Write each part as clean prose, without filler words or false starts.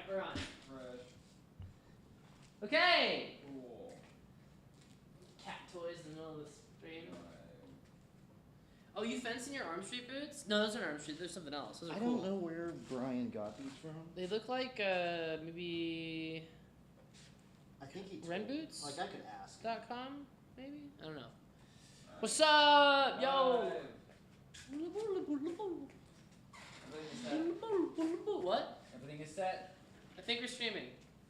we're on. Fresh. Okay. Cool. Cat toys in the middle of the stream. Right. Oh, you fencing your arm street boots? No, those aren't arm street. There's something else. Those are I cool. don't know where Brian got these from. They look like maybe I think he Ren told me. Boots? Like I could ask. .com maybe? I don't know. What's up, yo? Right. Everything is set. What? Everything is set. I think we're streaming.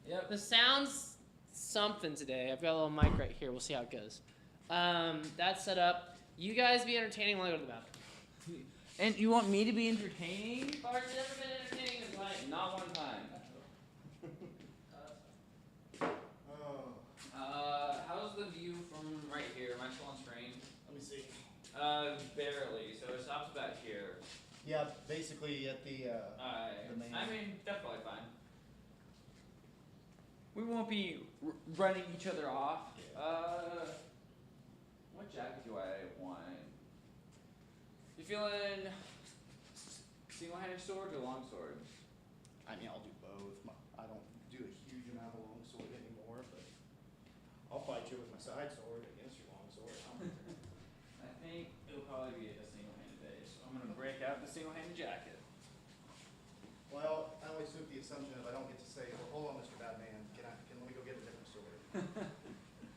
Yep. The sound's something today. I've got a little mic right here. We'll see how it goes. That's set up. You guys be entertaining while I go to the bathroom. And you want me to be entertaining? Bart's never been entertaining in his life. Not one time. How's the view from right here? Am I still on screen? Let me see. Barely. So it stops back here. Yeah, basically at the main. I mean, definitely fine. We won't be running each other off. What jacket do I want? You feeling single-handed sword or long sword? I mean, I'll do both. I don't do a huge amount of long sword anymore, but I'll fight you with my side sword against your long sword. I think it'll probably be a single-handed day, so I'm gonna break out the single-handed jacket. Well, I always took the assumption if I don't get to say, well, hold on, Mr. Badman, can let me go get a different sword?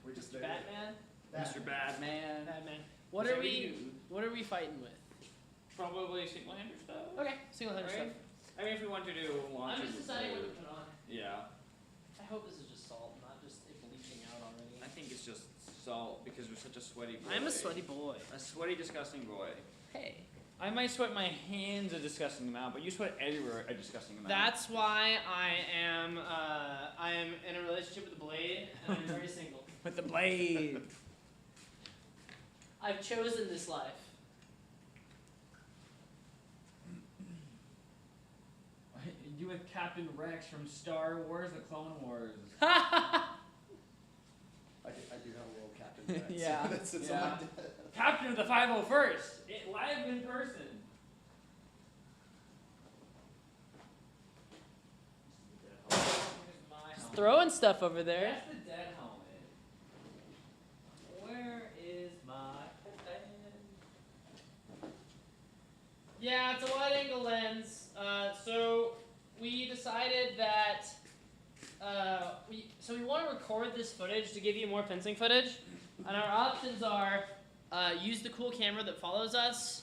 We're just there. Batman? Mr. Badman. Batman. What are we fighting with? Probably single-handed stuff. Okay, single-handed Right? stuff. I mean, if we want to do launches. I'm just deciding what to put on. Yeah. I hope this is just salt, not just it bleaching out already. I think it's just salt because we're such a sweaty boy. I'm a sweaty boy. A sweaty, disgusting boy. Hey. I might sweat my hands a disgusting amount, but you sweat everywhere a disgusting amount. That's why I am in a relationship with the blade and I'm very single. With the blade. I've chosen this life. You with Captain Rex from Star Wars: The Clone Wars. I do have a little Captain Rex. Yeah. That sits Yeah. on my desk. Captain of the 501st. Live in person. Just throwing stuff over there. That's the dead helmet. Where is my head? Yeah, it's a wide angle lens. So we decided that we want to record this footage to give you more fencing footage, and our options are use the cool camera that follows us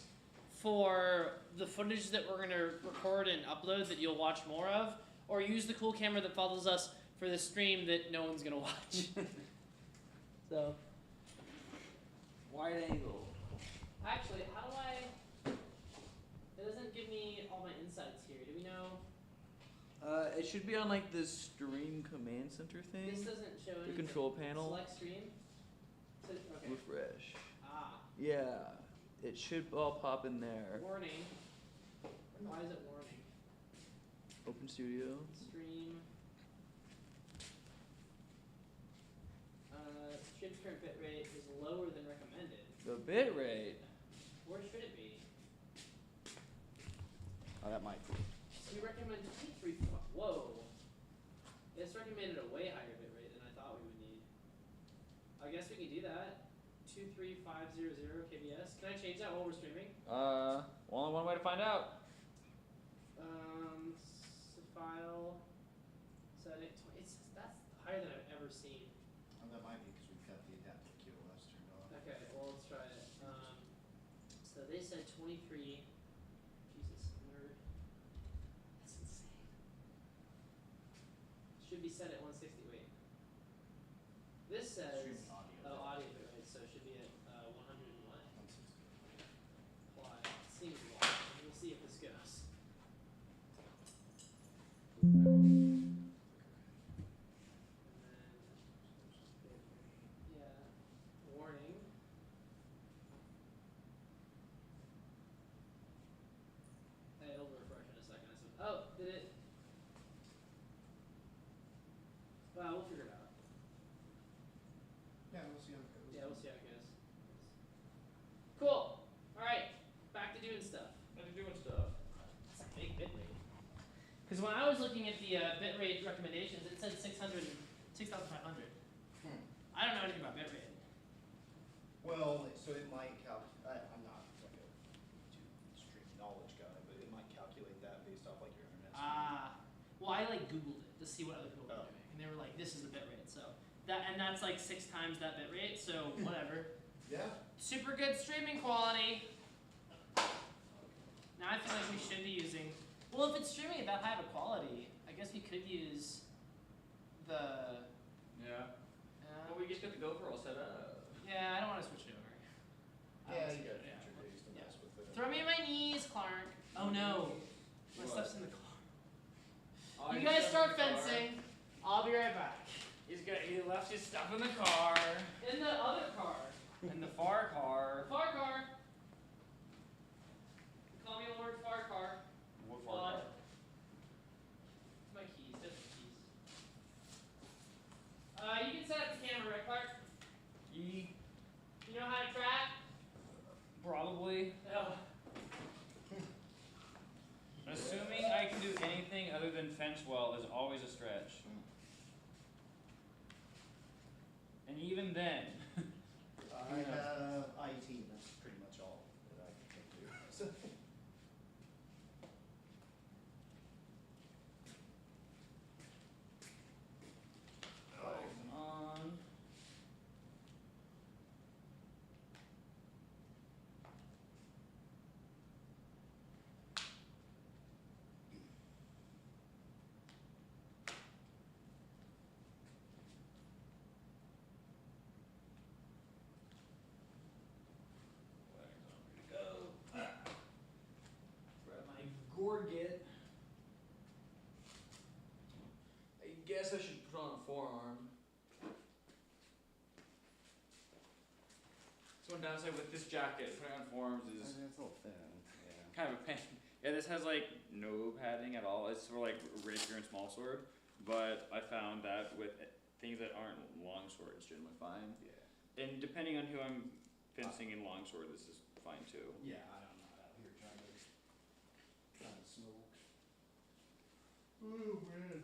for the footage that we're going to record and upload that you'll watch more of, or use the cool camera that follows us for the stream that no one's going to watch. So, Wide angle. actually, how do I... It doesn't give me all my insights here. Do we know? It should be on like the stream command center thing. This doesn't show The anything. control panel. Select stream. Okay. Refresh. Ah, Yeah, it should all pop in there. warning. Why is it warning? Open Studio. Stream. Stream's current bitrate is lower than recommended. The bit rate. Where should it be? Oh, that might be. So we recommend 23. Whoa. It's recommended a way higher bitrate than I thought we would need. I guess we can do that. 23500 kbs. Can I change that while we're streaming? Only one way to find out. File setting. That's higher than I've ever seen. Oh, that might be because we've got the adaptive QoS turned off. Okay, well let's try it. So they said 23. Jesus, nerd. That's insane. Should be set at 160. Wait. This says Streaming audio. audio bitrate, so it should be at 100 and what? 160. Apply. Seems long. We'll see if this goes. Yeah. Warning. Hey, it'll refresh in a second. Oh, did it? Well, we'll figure it out. Yeah, we'll see how it goes. Yeah, we'll see how it goes. Cool. All right, back to doing stuff. What are you doing stuff? That's a big bit rate. Because when I was looking at the bitrate recommendations, it said 6,500. I don't know anything about bitrate. Well, so it might I'm not like a too extreme knowledge guy, but it might calculate that based off like your internet speed. Well, I like Googled it to see what other people were doing, and they were like, "This is the bitrate." So that's like 6 times that bitrate. So whatever. Yeah. Super good streaming quality. Now I feel like we should be using. Well, if it's streaming at that high of a quality, I guess we could use the. Yeah. Well, we just got the GoPro all set up. Yeah, I don't want to switch it over. Yeah, you got future days to Yeah. mess with it. Throw me on my knees, Clark. Oh no, my What? stuff's in the car. Oh, You he's guys stuff in start the car. fencing. I'll be right back. He left his stuff in the car. In the other car. In the far car. Far car. Call me Lord Far Car. What far car? My keys. Just my keys. You can set up the camera, right, Clark? E. You know how to track? Probably. Oh. Assuming I can do anything other than fence well is always a stretch. And even then. I have IT, that's pretty much all that I can do. So. Come on. Grab my gorget. I guess I should put on a forearm. So one downside with this jacket, putting on forearms is It's a little thin, yeah. kind of a pain. Yeah, this has like no padding at all. It's for like rapier and small sword. But I found that with things that aren't long sword, it's generally fine. Yeah. And depending on who I'm fencing in long sword, this is fine too. Yeah, I'm not out here trying to smoke. Ooh, man.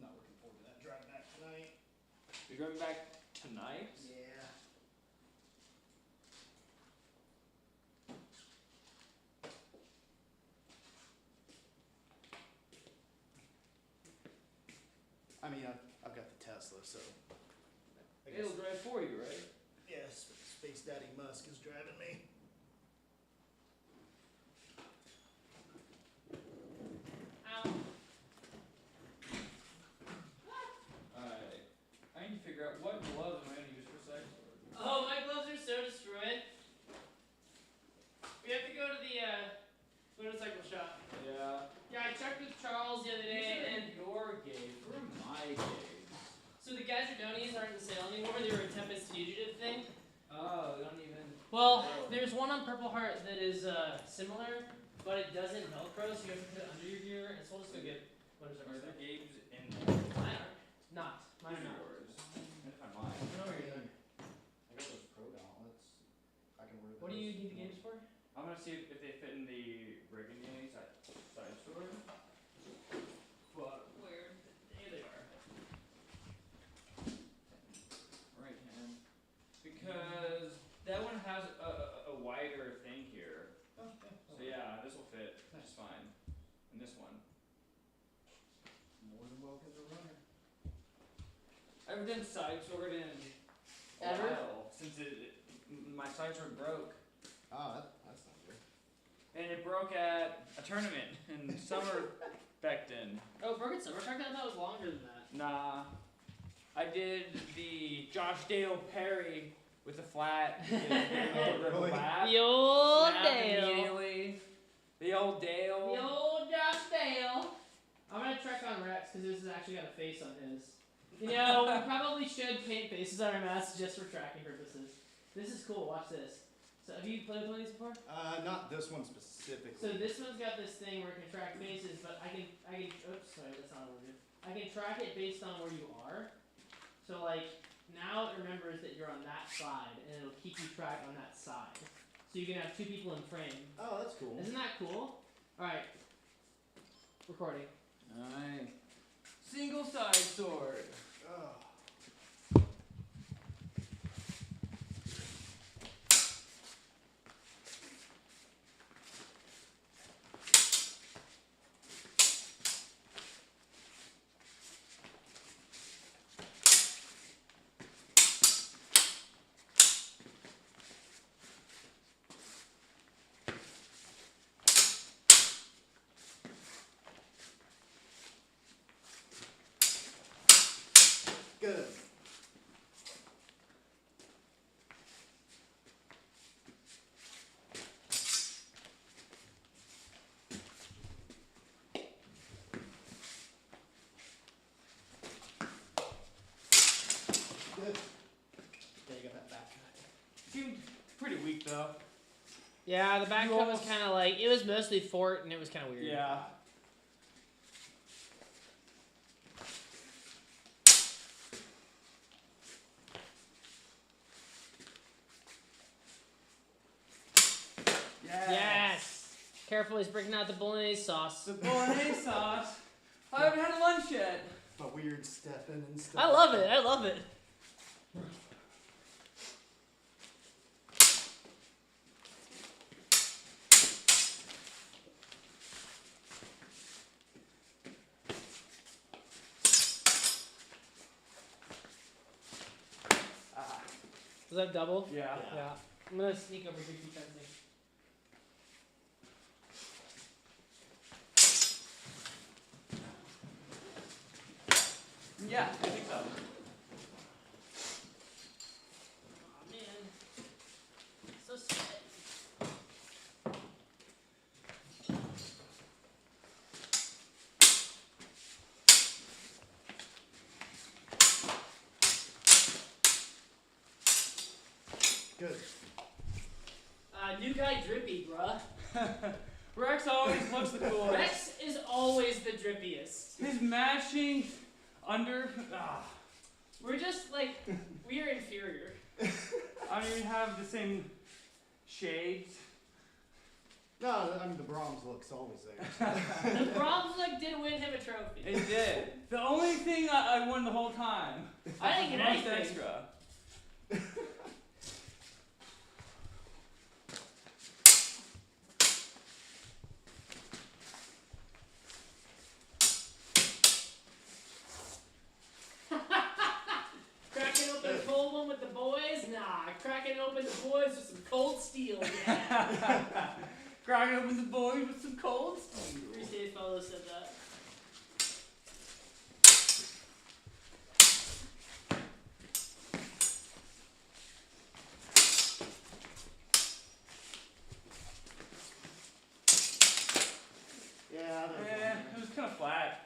Not looking forward to that drive back tonight. You're going back tonight? Yeah. I mean, I've got the Tesla, so. I guess, It'll drive for you, right? yeah, Space Daddy Musk is driving me. Ow. I need to figure out what gloves am I going to use for side sword. Oh, my gloves are so destroyed. We have to go to the motorcycle shop. Yeah. Yeah, I checked with Charles the other day, and your gauge. Where are my gauge? so the Gazzardonis aren't in sale anymore. They were a Tempest Fugitive thing. Oh, they don't even. Well, there's one on Purple Heart that is similar, but it doesn't Velcro, so you have to put it under your gear. And so we'll just go get motorcycle Are there stuff. gauges in there? Mine are not. Mine are These not. yours. I find mine. I know where you're going. I got those Pro gauntlets. I can wear those. What do you need the games for? I'm gonna see if they fit in the Burgundy side sword. But where? Here they are. Right hand. Because that one has a wider thing here. Oh, yeah. So yeah, this will fit just fine. And this one. More than welcome to runner. I haven't done side sword in a Ever? while since my side sword broke. Oh, that's not good. And it broke at a tournament in summer back then. Oh, Broken Summer Track? I thought it was longer than that. Nah. I did the Josh Dale parry with the flat. Really? The old Snap Dale. immediately. The old Dale. The old Josh Dale. I'm gonna track on Rex because this has actually got a face on his. You know, we probably should paint faces on our masks just for tracking purposes. This is cool. Watch this. So have you played one of these before? Not this one specifically. So this one's got this thing where it can track faces, but I can. Oops, sorry, that's not what we're doing. I can track it based on where you are. So like now it remembers that you're on that side, and it'll keep you track on that side. So you can have 2 people in frame. Oh, that's cool. Isn't that cool? Alright. Recording. Alright. Single side sword. Oh. Good. Good. Yeah, you got that back cut. Seemed pretty weak though. Yeah, the back You cut was almost- kind of like, it was mostly fort and it was kind of weird. Yeah. Yes! Careful, he's breaking out the bolognese sauce. The bolognese sauce. I haven't had lunch yet. My weird stepping and stuff. I love it, I love it. Ah. Was that double? Yeah. Yeah. I'm gonna sneak over here to fencing. Yeah, I think so. Oh man. So sweaty. Good. New guy drippy, bruh. Rex always looks the coolest. Rex is always the drippiest. His mashing under. We're just like, we are inferior. I don't even have the same shades. No, I mean the bronze look's always there. The Brahms look did win him a trophy. It did. The only thing I won the whole time. I didn't get Most anything. extra. Cracking open a cold one with the boys? Nah, cracking open the boys with some cold steel, yeah. Cracking open the boys with some cold steel. Three State Fellows said that. Yeah, that was Yeah, it was kind of flat.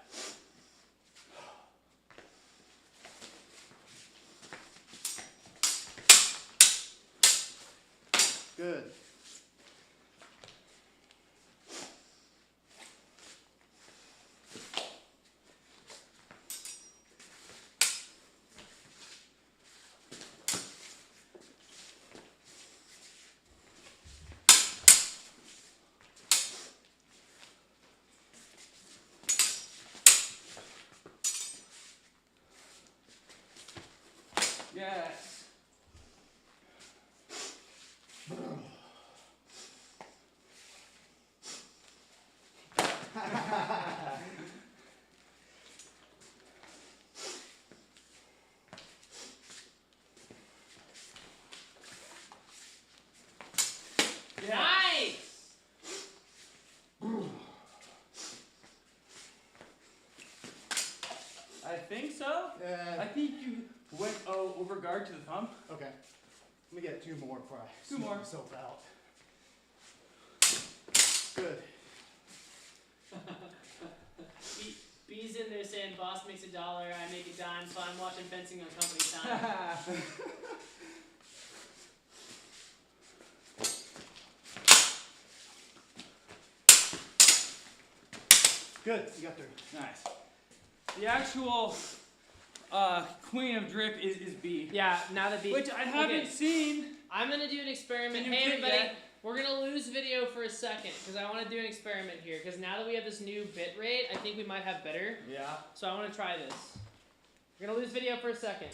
good. Yes. Nice! I think so. I think you went over guard to the thumb. Okay. Let me get two more before I Two smoke more. myself out. Good. B's in there saying, boss makes $1, I make a dime, so I'm watching fencing on company time. Good. You got there. Nice. The actual queen of drip is B. Yeah, now that B. Which I haven't Okay, seen. I'm gonna do an experiment. Can you Hey get everybody, yet? we're gonna lose video for a second because I want to do an experiment here. Because now that we have this new bit rate, I think we might have better. Yeah. So I want to try this. We're gonna lose video for a second.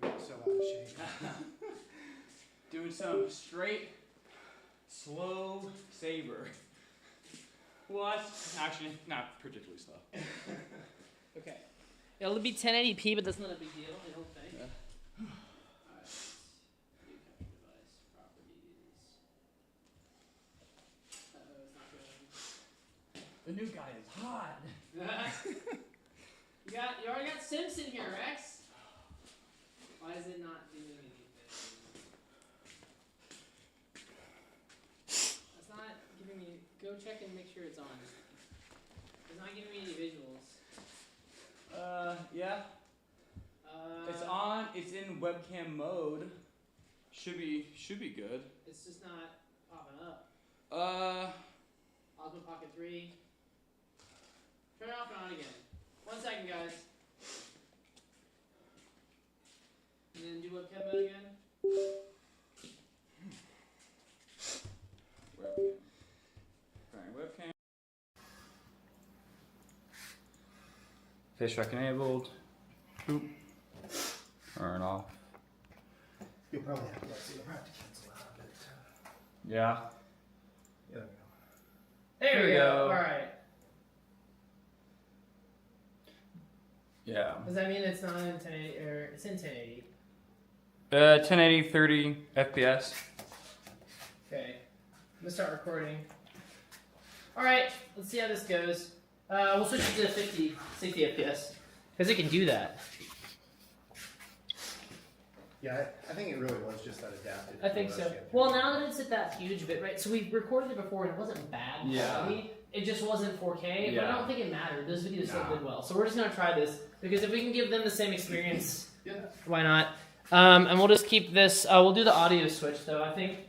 We're so out of shape. Doing some straight, slow Saber. What? Actually, not particularly slow. Okay. It'll be 1080p, but that's not a big deal, I don't think. Yeah. Alright. New camera device, properties. Uh-oh, it's not going. The new guy is hot. You already got Simpson here, Rex. Why is it not doing anything? That's not giving me. Go check and make sure it's on. It's not giving me any visuals. Yeah. It's on. It's in webcam mode. Should be good. It's just not popping up. Osmo Pocket 3. Turn it off and on again. 1 second, guys. And then do webcam mode again. Webcam. Alright, webcam. Face track enabled. Boop. Turn off. You'll probably have to see the practice cancel out of it. Yeah. Yeah, There we go. Alright. Yeah. Does that mean it's not in 1080 or it's in 1080? 1080 30 FPS. Okay. I'm gonna start recording. Alright, let's see how this goes. We'll switch it to 60 FPS. Because it can do that. Yeah, I think it really was just that adapted. I think so. Well, now that it's at that huge bit rate, so we recorded it before and it wasn't bad quality. It just wasn't 4K, but I don't think it mattered. Those videos still did well. So we're just gonna try this because if we can give them the same experience, why not? And we'll just keep this. We'll do the audio switch though. I think.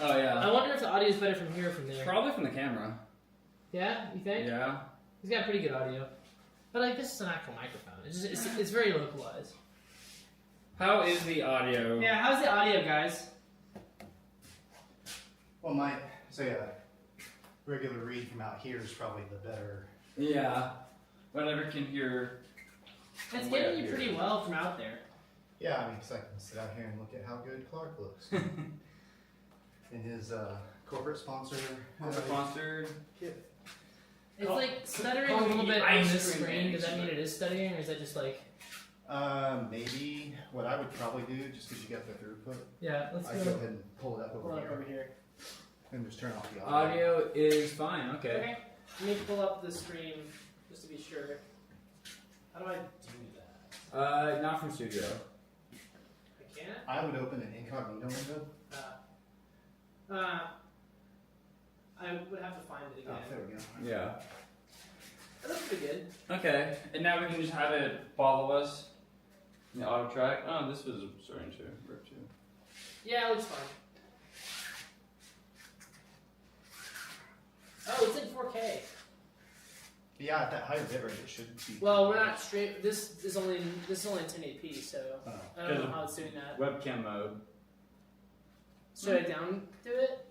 Oh yeah. I wonder if the audio is better from here or from there. Probably from the camera. Yeah, you think? Yeah. He's got pretty good audio, but like this is an actual microphone. It's very localized. How is the audio? Yeah, how's the audio, guys? Well, say a regular read from out here is probably the better. Yeah. Whatever can hear. It's way getting up you here. pretty well from out there. Yeah, I mean, because I can sit out here and look at how good Clark looks. In his corporate sponsor. Sponsored. Kit. It's Call- like stuttering call a little me bit on ice this cream screen. Does that man. mean it is stuttering, or is that just like? Maybe what I would probably do, just because you got the throughput, Yeah, let's I'd go go. ahead and pull it up Pull over it up here over here. and just turn off the audio. Audio is fine. Okay. Okay. Let me pull up the stream just to be sure. How do I do that? Not from studio. I can't. I would open an incognito window. I would have to find it Oh, again. there we go. Yeah. That looks pretty good. Okay. And now we can just have it follow us. In the auto track. Oh, this was starting to rip too. Yeah, it looks fine. Oh, it's in 4K. Yeah, at that higher bitrate, it should be. Well, we're not straight. This is only in 1080p, so Oh. I don't know how it's doing that. Webcam mode. Should I down do it?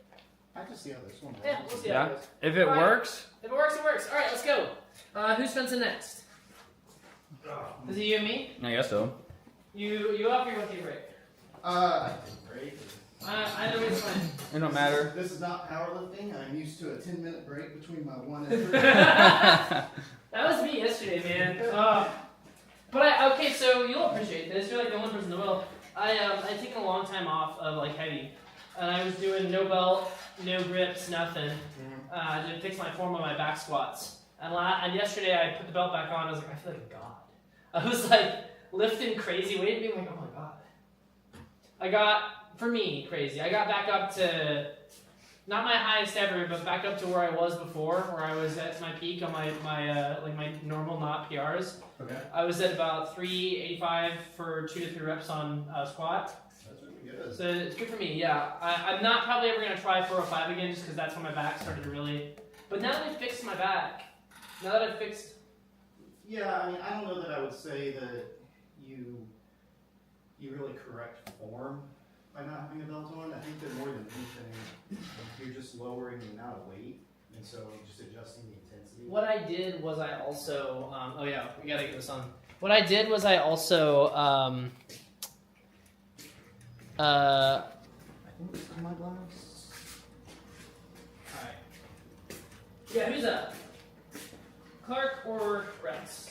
I can see how this one works. Yeah, we'll see how Yeah. it goes. If it Alright. works. If it works, it works. All right, let's go. Who's fencing next? Is it you and me? I guess so. You up or you want to take a break? I think break. I know it's fine. It don't matter. This is not powerlifting. I'm used to a 10-minute break between my one and three. That was me yesterday, man. Okay, so you'll appreciate this. You're like the only person that will. I'd taken a long time off of like heavy, and I was doing no belt, no grips, nothing. To fix my form on my back squats. And yesterday I put the belt back on. I was like, I feel like a god. I was like lifting crazy weight, being like, oh my god. I got back up to not my highest ever, but back up to where I was before, where I was at my peak on my normal not PRs. Okay. I was at about 385 for 2 to 3 reps on squat. That's really good. So it's good for me, yeah. I'm not probably ever going to try 405 again just because that's when my back started to really... But now that I fixed my back, now that I've fixed... Yeah, I mean, I don't know that I would say that you really correct form by not having a belt on. I think that more than anything, you're just lowering the amount of weight, and so just adjusting the intensity. What I did was I also... oh yeah, we got to get this on. What I did was I also... I think it's on my glass. Alright. Yeah, who's up? Clark or Rex?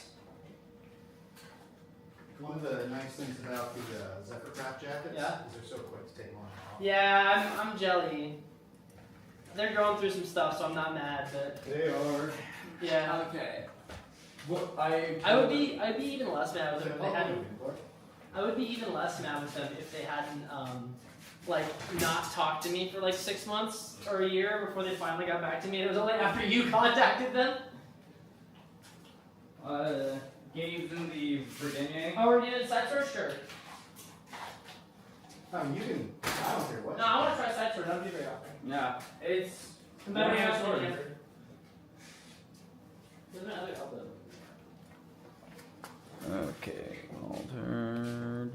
One of the nice things about the Zephyr Craft jackets Yeah. is they're so quick to take on and off. Yeah, I'm jelly. They're going through some stuff, so I'm not mad, but... They are. Yeah. Okay. What I'd be even less mad with them if they hadn't... Clark. I would be even less mad with them if they hadn't, like, not talked to me for like 6 months or a year before they finally got back to me. And it was only after you contacted them. Gave them the Virginia. Oh, we're doing side sword? Sure. You can, I don't care what. No, I want to try side sword. That would be very awesome. Yeah, it's No matter one-hand how sword. There's no other elbow. Okay, Walter.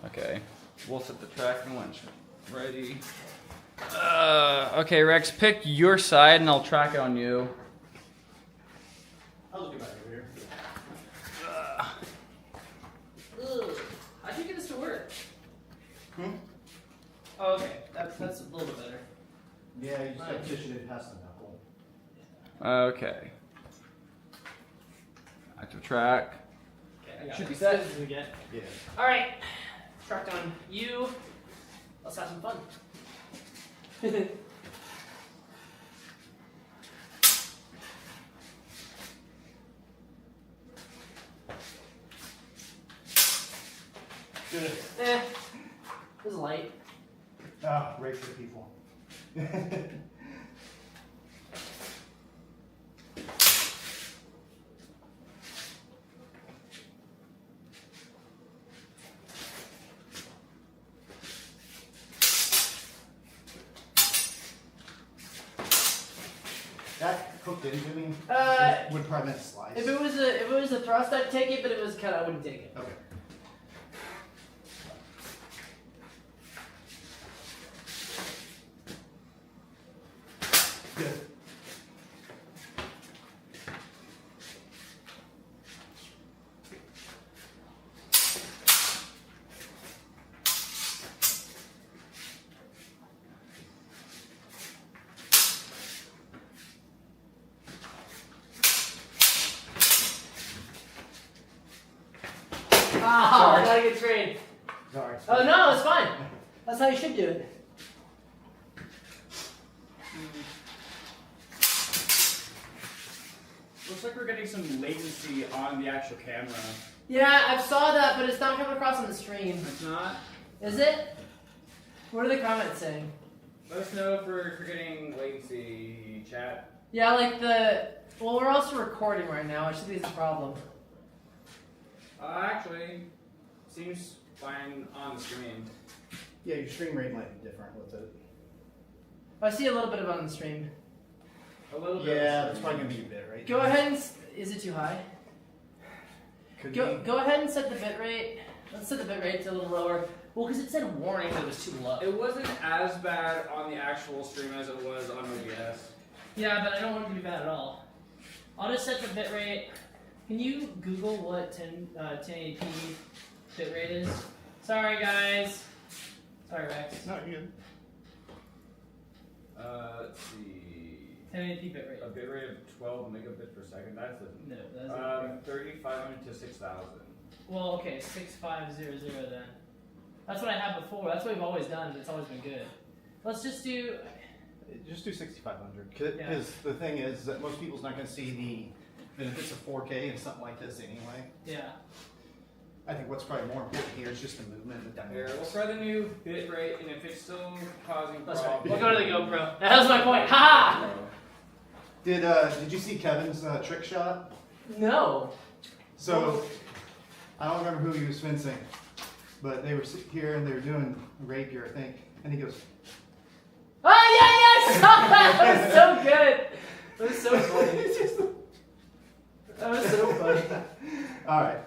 Okay, we'll set the tracking winch ready. Okay, Rex, pick your side and I'll track it on you. I'll look back over here. Ugh. How'd you get this to work? Hmm? Oh, okay. That's a little bit better. Yeah, you just gotta push it past the knuckle. Okay. Active track. Okay, I got Should it. be set. This is again. Yeah. All right. Tracked on you. Let's have some fun. Good. It was light. Ah, right for people. That hooked into me would prevent a slice. If it was a thrust, I'd take it, but it was cut, I wouldn't take it. Okay. Good. Ah, Sorry. I gotta get trained. Sorry. Oh no, it's fine. That's how you should do it. Looks like we're getting some latency on the actual camera. Yeah, I saw that, but it's not coming across on the stream. It's not. Is it? What are the comments saying? Let us know if we're getting latency, chat. Yeah, like the... Well, we're also recording right now, which is the problem. Actually, seems fine on the screen. Yeah, your stream rate might be different with it. I see a little bit of it on the stream. A little bit. Yeah, that's probably gonna be a bit, right? Go ahead and... Is it too high? Could Go ahead and set the bit rate. Let's set the bit rate to a little lower. Well, because it said warning that it was too low. It wasn't as bad on the actual stream as it was on OBS. Yeah, but I don't want it to be bad at all. I'll just set the bit rate. Can you Google what 1080p bit rate is? Sorry, guys. Sorry, Rex. No, you're good. Let's see. 1080p bit rate. A bit rate of 12 megabits per second. That's a, No, that's 3,500 to 6,000. well, okay, 6500 then. That's what I had before. That's what we've always done. It's always been good. Let's just do. Just do 6,500. Because Yeah. the thing is that most people's not going to see the benefits of 4K and something like this anyway. Yeah. I think what's probably more important here is just the movement and the Here, dynamics. we'll try the new bit rate, and if it's still causing That's problems, right. We'll go to the GoPro. That was my point. Ha! Did you see Kevin's trick shot? No. So I don't remember who he was fencing, but they were here and they were doing rapier, I think, and he goes, Oh yeah, I saw that. That was so good. That was so funny. That was so funny. all right.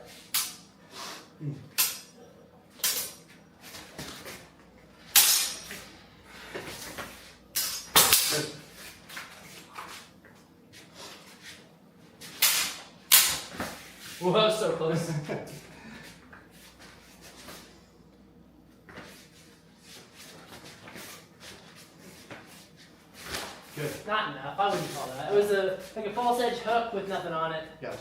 Good. Whoa, that was so close. Good. Not enough. I wouldn't call that. It was like a false edge hook with nothing on it. Gotcha.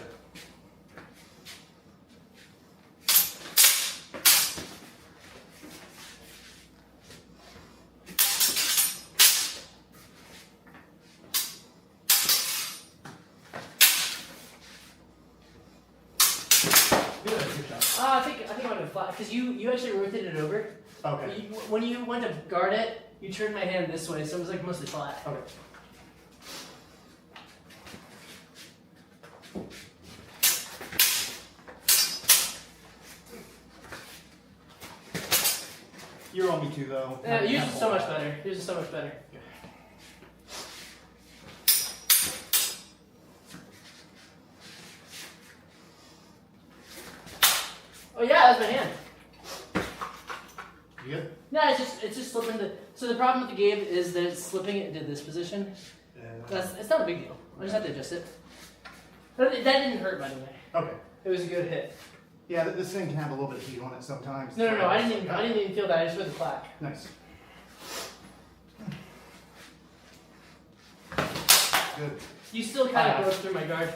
Good shot. I think I went to flat because you actually rotated it over. Okay. When you went to guard it, you turned my hand this way, so it was like mostly flat. Okay. You're on me too, though. Yeah, yours is so much better. Yours is so much better. Oh yeah, that's my hand. You good? No, it's just slipping the. So the problem with the game is that it's slipping it into this position. It's not a big deal. I just have to adjust it. That didn't hurt, by the way. Okay. It was a good hit. Yeah, this thing can have a little bit of heat on it sometimes. No, I didn't even feel that. I just read the plaque. Nice. Good. You still kind of broke through my guard.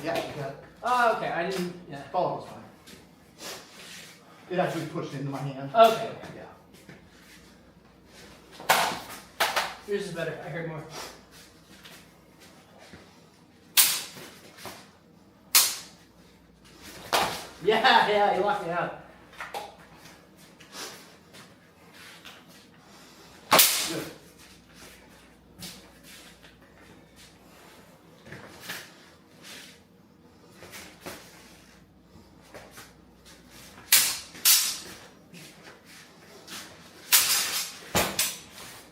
Yeah, you got it. Oh, okay. I didn't. Yeah. Follow was fine. It actually pushed into my hand. Okay. Yeah. Yours is better. I heard more. Yeah, you locked me out. Good.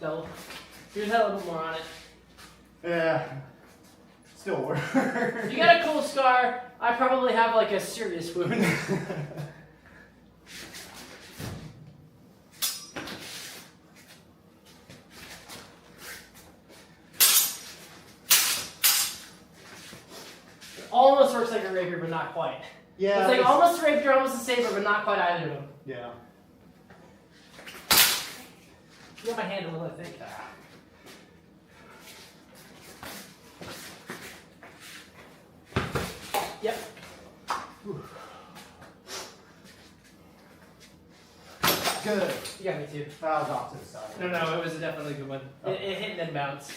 Double. Yours had a little more on it. Yeah. Still works. You got a cool scar. I probably have like a serious wound. Almost works like a rapier, but not quite. Yeah. It's like almost a rapier, almost a saber, but not quite either of them. Yeah. You got my hand a little, I think. Yep. Good. You got me too. I was off to the side. No, it was definitely a good one. It hit and then bounced.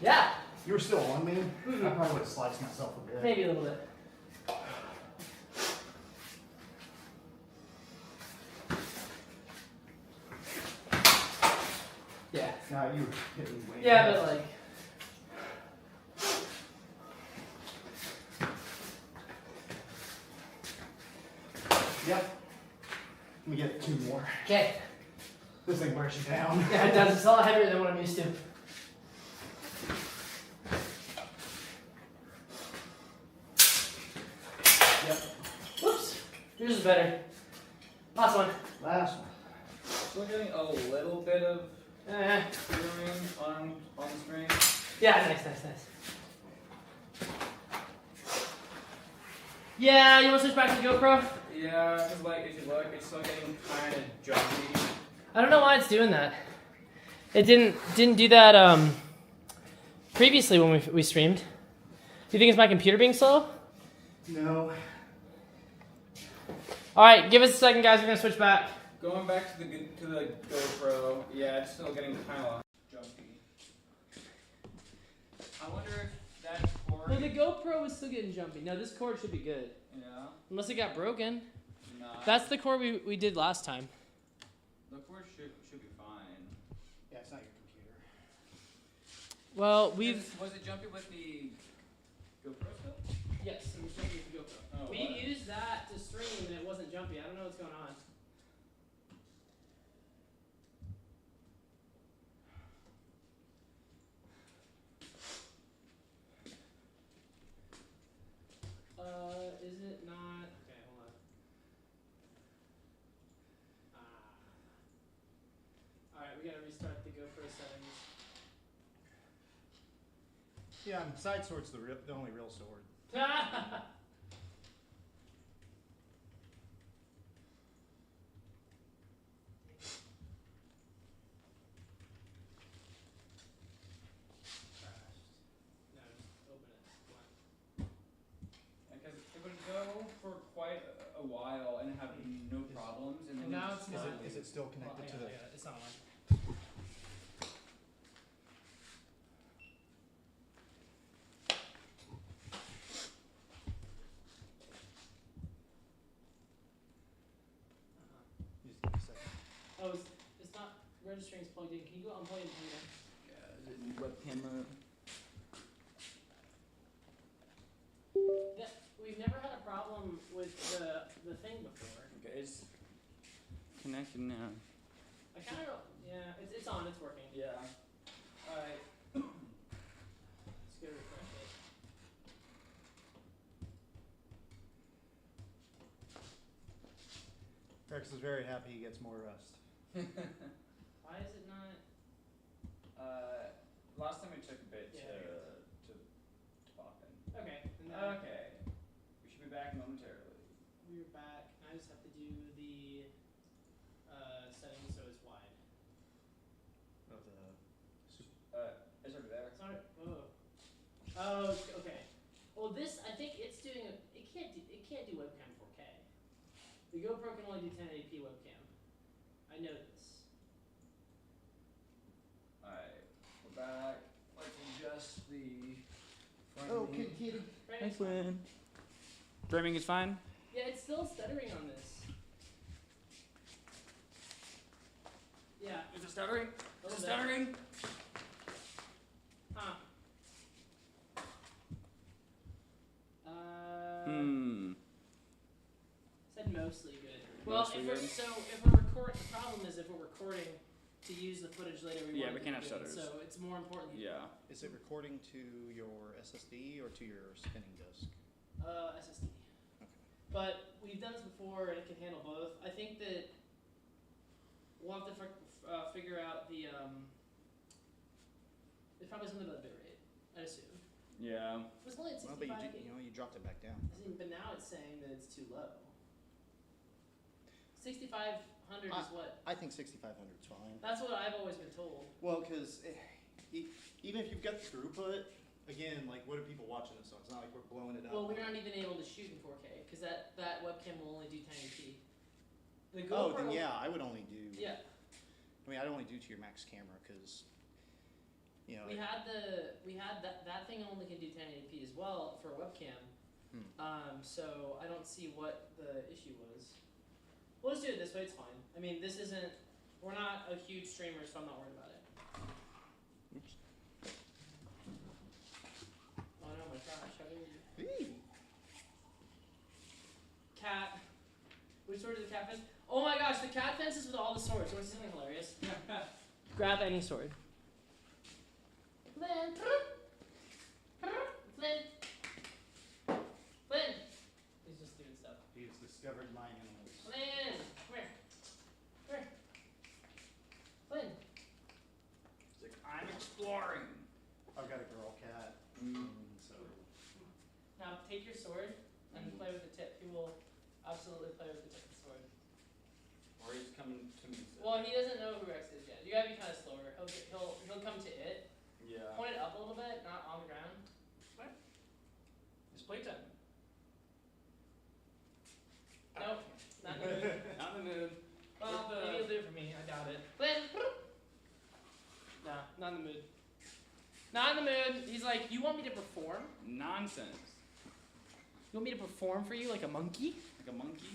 Yeah. You were still on me? I probably would have sliced myself a bit. Maybe a little bit. Yeah. No, you were hitting way Yeah, back. but like. Yep. Let me get two more. Okay. This thing wears you down. Yeah, it does. It's a lot heavier than what I'm used to. Yep. Whoops. Yours is better. Last one. Last one. Still getting a little bit of Eh. screwing on the string. Yeah, nice. Yeah, you want to switch back to the GoPro? Yeah, because like if you look, it's still getting kind of jumpy. I don't know why it's doing that. It didn't do that previously when we streamed. Do you think it's my computer being slow? No. All right, give us a second, guys. We're gonna switch back. Going back to the GoPro, yeah, it's still getting kind of jumpy. I wonder if that cord. No, the GoPro was still getting jumpy. No, this cord should be good. Yeah. Unless it got broken. not. That's the core we did last time. The core should be fine. Yeah, it's not your computer. Well, Was it jumpy with the GoPro still? yes, it was jumpy with the GoPro. Oh, We what? used that to stream and it wasn't jumpy. I don't know what's going on. Is it not? Okay, hold on. Alright, we gotta restart the GoPro settings. Yeah, side sword's the only real sword. No, just open it. Come on. Because it would go for quite a while and have no problems, and then Now you it's just not. slowly- Is it still connected to the? It's not on. Just give me a second. Oh, it's not registering is plugged in. Can you go unplug and plug it in? Yeah, is it webcam mode? We've never had a problem with the thing before. Okay, it's Connected now. I kind of yeah, it's on. It's working. yeah. Alright. Let's go refresh it. Rex is very happy he gets more rest. Why is it not? Last time it took a bit Yeah, to pop in. Okay. And then Okay. We should be back momentarily. we're back. I just have to do the settings so it's wide. Of the It's already there. It's not. Oh. Okay. Well, this I think it's doing. It can't do webcam 4K. The GoPro can only do 1080p webcam. I know this. Alright, we're back. Let's adjust the front Okay, knee. kitty. Right? Flynn. Framing is fine. Yeah, it's still stuttering on this. Yeah. Is it stuttering? a Is it little bit. stuttering? Huh. Said mostly good. Well, Mostly if we're, good. so if we're recording, the problem is if we're recording to use the footage later, Yeah, want we it to can't be have good. stutters. So it's more important. Yeah. Is it recording to your SSD or to your spinning disk? SSD. But we've done this before and it can handle both. I think that we'll have to figure out the. It's probably something about the bitrate, I assume. Yeah. It was only at 65. Well, but you dropped it back down. But now it's saying that it's too low. 6,500 is what? I think 6,500 is fine. That's what I've always been told. Well, because even if you've got throughput, again, like what are people watching this on? It's not like we're blowing it up. Well, we're not even able to shoot in 4K because that webcam will only do 1080p. The Oh, GoPro. then yeah, I would only do. Yeah, I mean, I'd only do to your max camera because, you know. we had that thing only can do 1080p as well for a webcam. So I don't see what the issue was. We'll just do it this way. It's fine. I mean, this isn't. We're not a huge streamer, so I'm not worried about it. Oops. Oh no, my gosh! How did you? Hey. Cat. Which sword is the cat fence? Oh my gosh, the cat fence is with all the swords. You want to see something hilarious? Grab any sword. Flynn. Flynn. Flynn. He's just doing stuff. He's discovered my animals. Flynn. Come here. Come here. Flynn. It's like, I'm exploring. I've got a girl cat, so. Now take your sword and play with the tip. He will absolutely play with the tip of the sword. Or he's coming to me. Well, he doesn't know who Rex is yet. You gotta be kind of slower. He'll come to it. Yeah. Point it up a little bit, not on the ground. It's playtime. Nope, not in the mood. Not in the mood. Well, maybe he'll do it for me. I doubt it. Flynn. Nah, not in the mood. Not in the mood. He's like, you want me to perform? Nonsense. You want me to perform for you like a monkey? Like a monkey.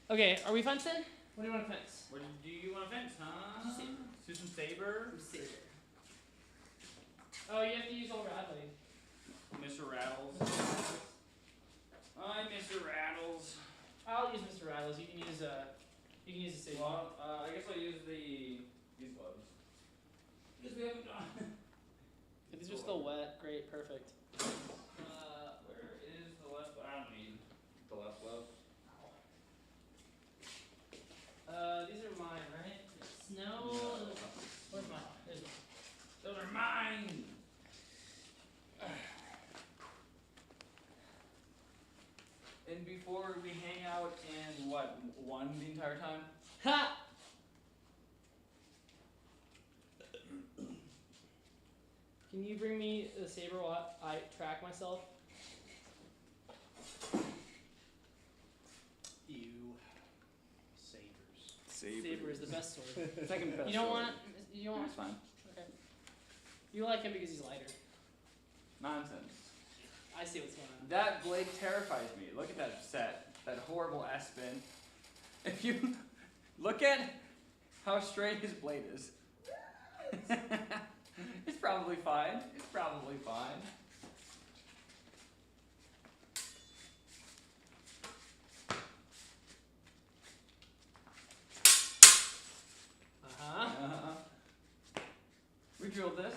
Okay, are we fencing? What do you want to fence? What do you want to fence, huh? Saber. Susan Saber? Saber. Oh, you have to use old Radley. Mr. Rattles. I Mr. Rattles. I'll use Mr. Rattles. You can use the Saber. Well, I guess I'll use these gloves. Because we haven't done. If these are still wet, great, perfect. Where is the left? I don't need the left glove. These are mine, right? Snow. Where's mine? There's mine. Those are mine. And before we hang out in what, one the entire time? Ha! Can you bring me the Saber while I track myself? Ew. Sabers. Saber is the best sword. Second best. You don't sword. want? You don't want? That's fine. Okay. You like him because he's lighter. Nonsense. I see what's going on. That blade terrifies me. Look at that set. That horrible S spin. If you look at how straight his blade is. It's probably fine. It's probably fine. Uh-huh. We drilled this.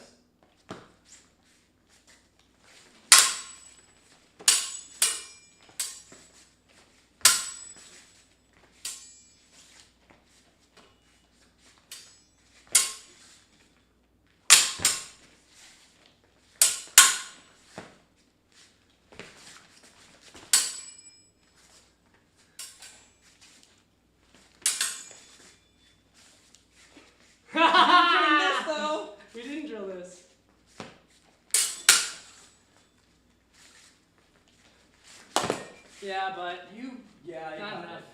This though. We didn't drill this. Yeah, but Yeah, you not got enough. it.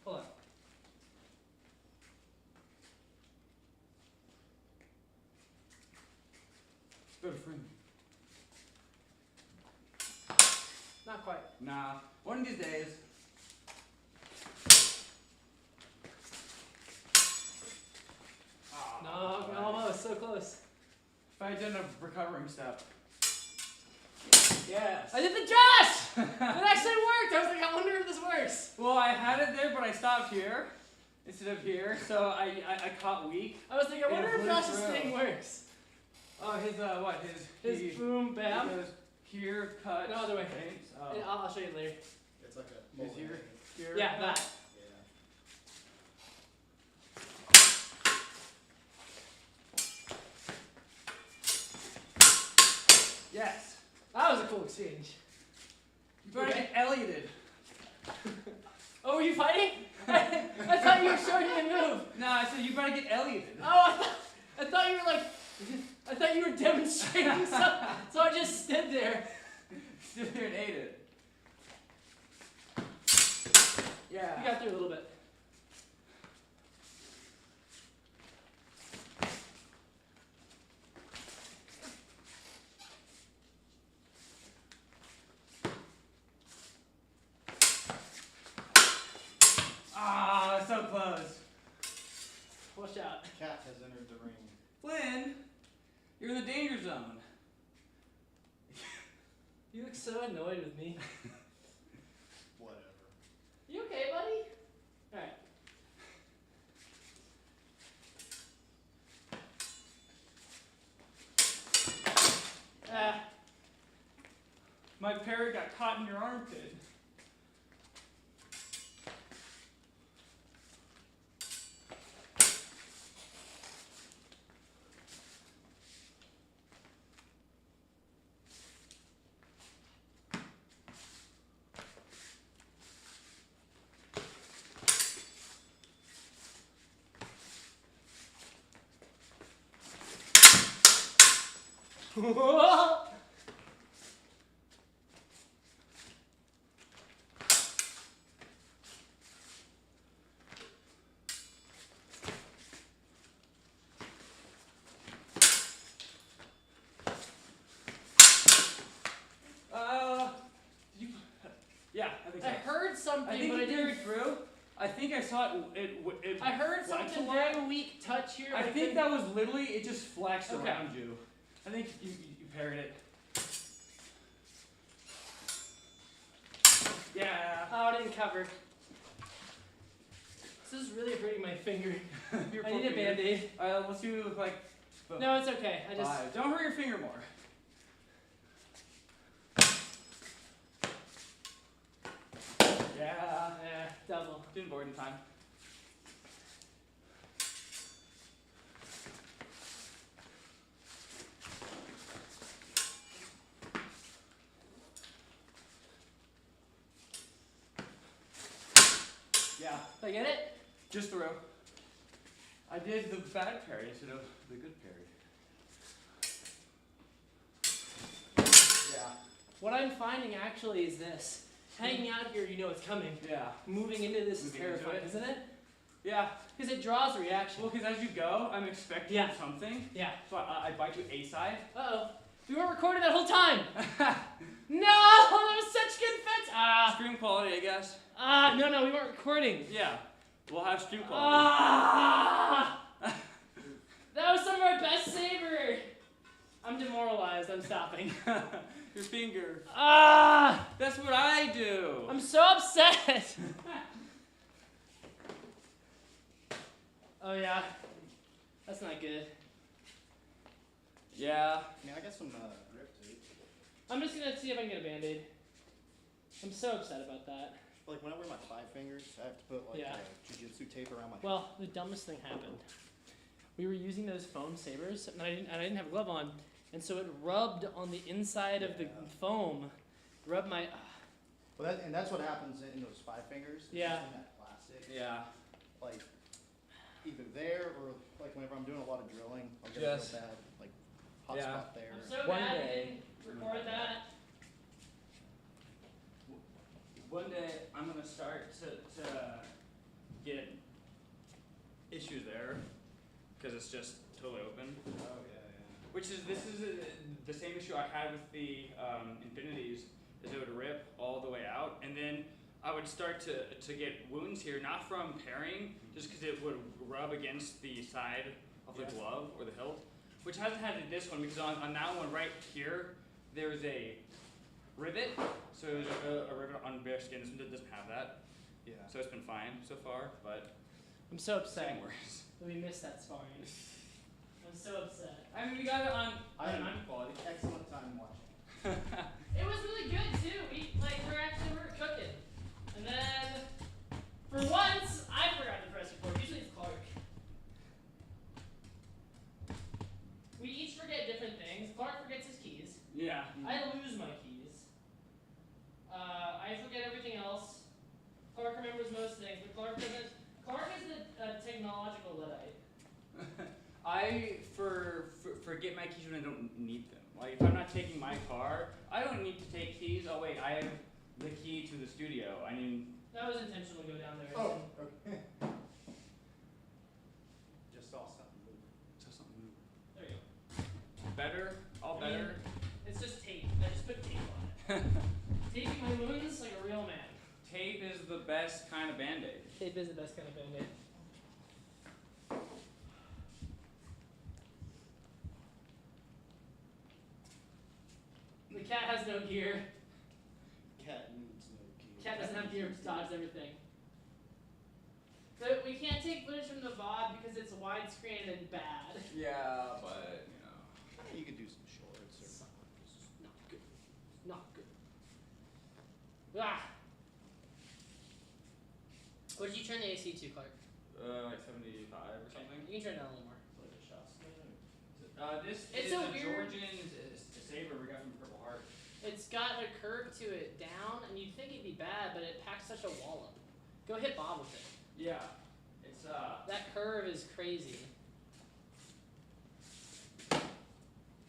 Hold on. Better friend. Not quite. Nah. One of these days. No, almost so close. If I had done a recovering step. Yes. I did the Josh! It actually worked! I was like, I wonder if this works. Well, I had it there, but I stopped here instead of here, so I caught weak. I was thinking, I wonder It if blew Josh's through. thing works. Oh, his what? His he boom bam. goes here, cut. No, other way. thanks. Oh. I'll show you later. It's like a. His here, here. Yeah, that. Yeah. Yes. That was a cool exchange. You better get Ellioted. Oh, were you fighting? I thought you were showing me a move. No, I said you better get Ellioted. Oh, I thought you were like, I thought you were demonstrating something, so I just stood there. Sit there and ate it. Yeah. You got through a little bit. Ah, so close. Watch out. Cat has entered the ring. Flynn, you're in the danger zone. You look so annoyed with me. Whatever. You okay, buddy? Alright. My parrot got caught in your armpit. something, I think but I it didn't. carried through. I think I saw it I heard flexed something a lot. very weak touch here. I but think couldn't- that was literally, it just flexed Okay. around you. I think you parried it. Yeah. Oh, I didn't cover. This is really hurting my finger. Your I poor need a finger. band-aid. Let's see what you look like. No, it's okay. I just. 5. Don't hurt your finger more. Yeah. Yeah, double. Didn't board in time. Yeah. Did I get it? Just through. I did the bad parry instead of the good parry. Yeah. What I'm finding actually is this. Hanging out here, you know it's coming. Yeah. Moving into this is Moving into terrifying, it. isn't it? Yeah. Because it draws a reaction. Well, because as you go, I'm expecting Yeah. something. Yeah. So I bite you A side. Uh-oh. We weren't recording that whole time. No, that was such good fence. Stream quality, I guess. No, we weren't recording. Yeah. We'll have stream quality. That was some of our best Saber. I'm demoralized. I'm stopping. Your finger. Ah! That's what I do. I'm so upset. Oh yeah, that's not good. Yeah. I mean, I got some grip tape. I'm just gonna see if I can get a band-aid. I'm so upset about that. Like when I wear my 5 fingers, I have to put like Yeah. jiu-jitsu tape around my. Well, the dumbest thing happened. We were using those foam sabers, and I didn't have a glove on, and so it rubbed on the inside of the Yeah. foam. Rubbed my. Well, that's what happens in those 5 fingers. It's Yeah. just in that plastic. Yeah. Like either there or like whenever I'm doing a lot of drilling, I'll get Yes. a real bad like hot Yeah. spot there. I'm so One mad we day- didn't record that. One day I'm gonna start to get issues there because it's just totally open. Oh yeah, Which is the same issue I had with the Infinities, is it would rip all the way out, and then I would start to get wounds here, not from parrying, just because it would rub against the side of the Yeah. glove or the hilt, which hasn't had in this one because on that one right here there's a rivet, so there's a rivet on bare skin. This one doesn't have that, yeah. so it's been fine so far, but I'm so it's upset getting worse. that we missed that sparring. I'm so upset. I mean, we got it on I had on quality. excellent time watching. It was really good too. We're cooking, and then for once I forgot to press record. Usually it's Clark. We each forget different things. Clark forgets his keys. Yeah. I lose my keys. I forget everything else. Clark remembers most things, but Clark doesn't. Clark is the technological Luddite. I forget my keys when I don't need them. Like if I'm not taking my car, I don't need to take keys. Oh wait, I have the key to the studio. I mean, That was intentional to go down there. Oh, okay. Just saw something move. just something new. There you go. Better, all I mean, better. It's just tape. I just put tape on it. Taping my wounds like a real man. Tape is the best kind of band-aid. Tape is the best kind of band-aid. The cat has no gear. Cat needs no key. Cat doesn't have gear to dodge everything. So we can't take footage from the VOD because it's widescreen and bad. Yeah, but you know. You could do some shorts or Not good. Not good. Ah! What did you turn the AC to, Clark? Like 75 or something. You can turn it down a little more. This It's is a a weird- Georgian Saber we got from Purple Heart. It's got a curve to it down, and you'd think it'd be bad, but it packs such a wallop. Go hit Bob with it. Yeah, it's That curve is crazy.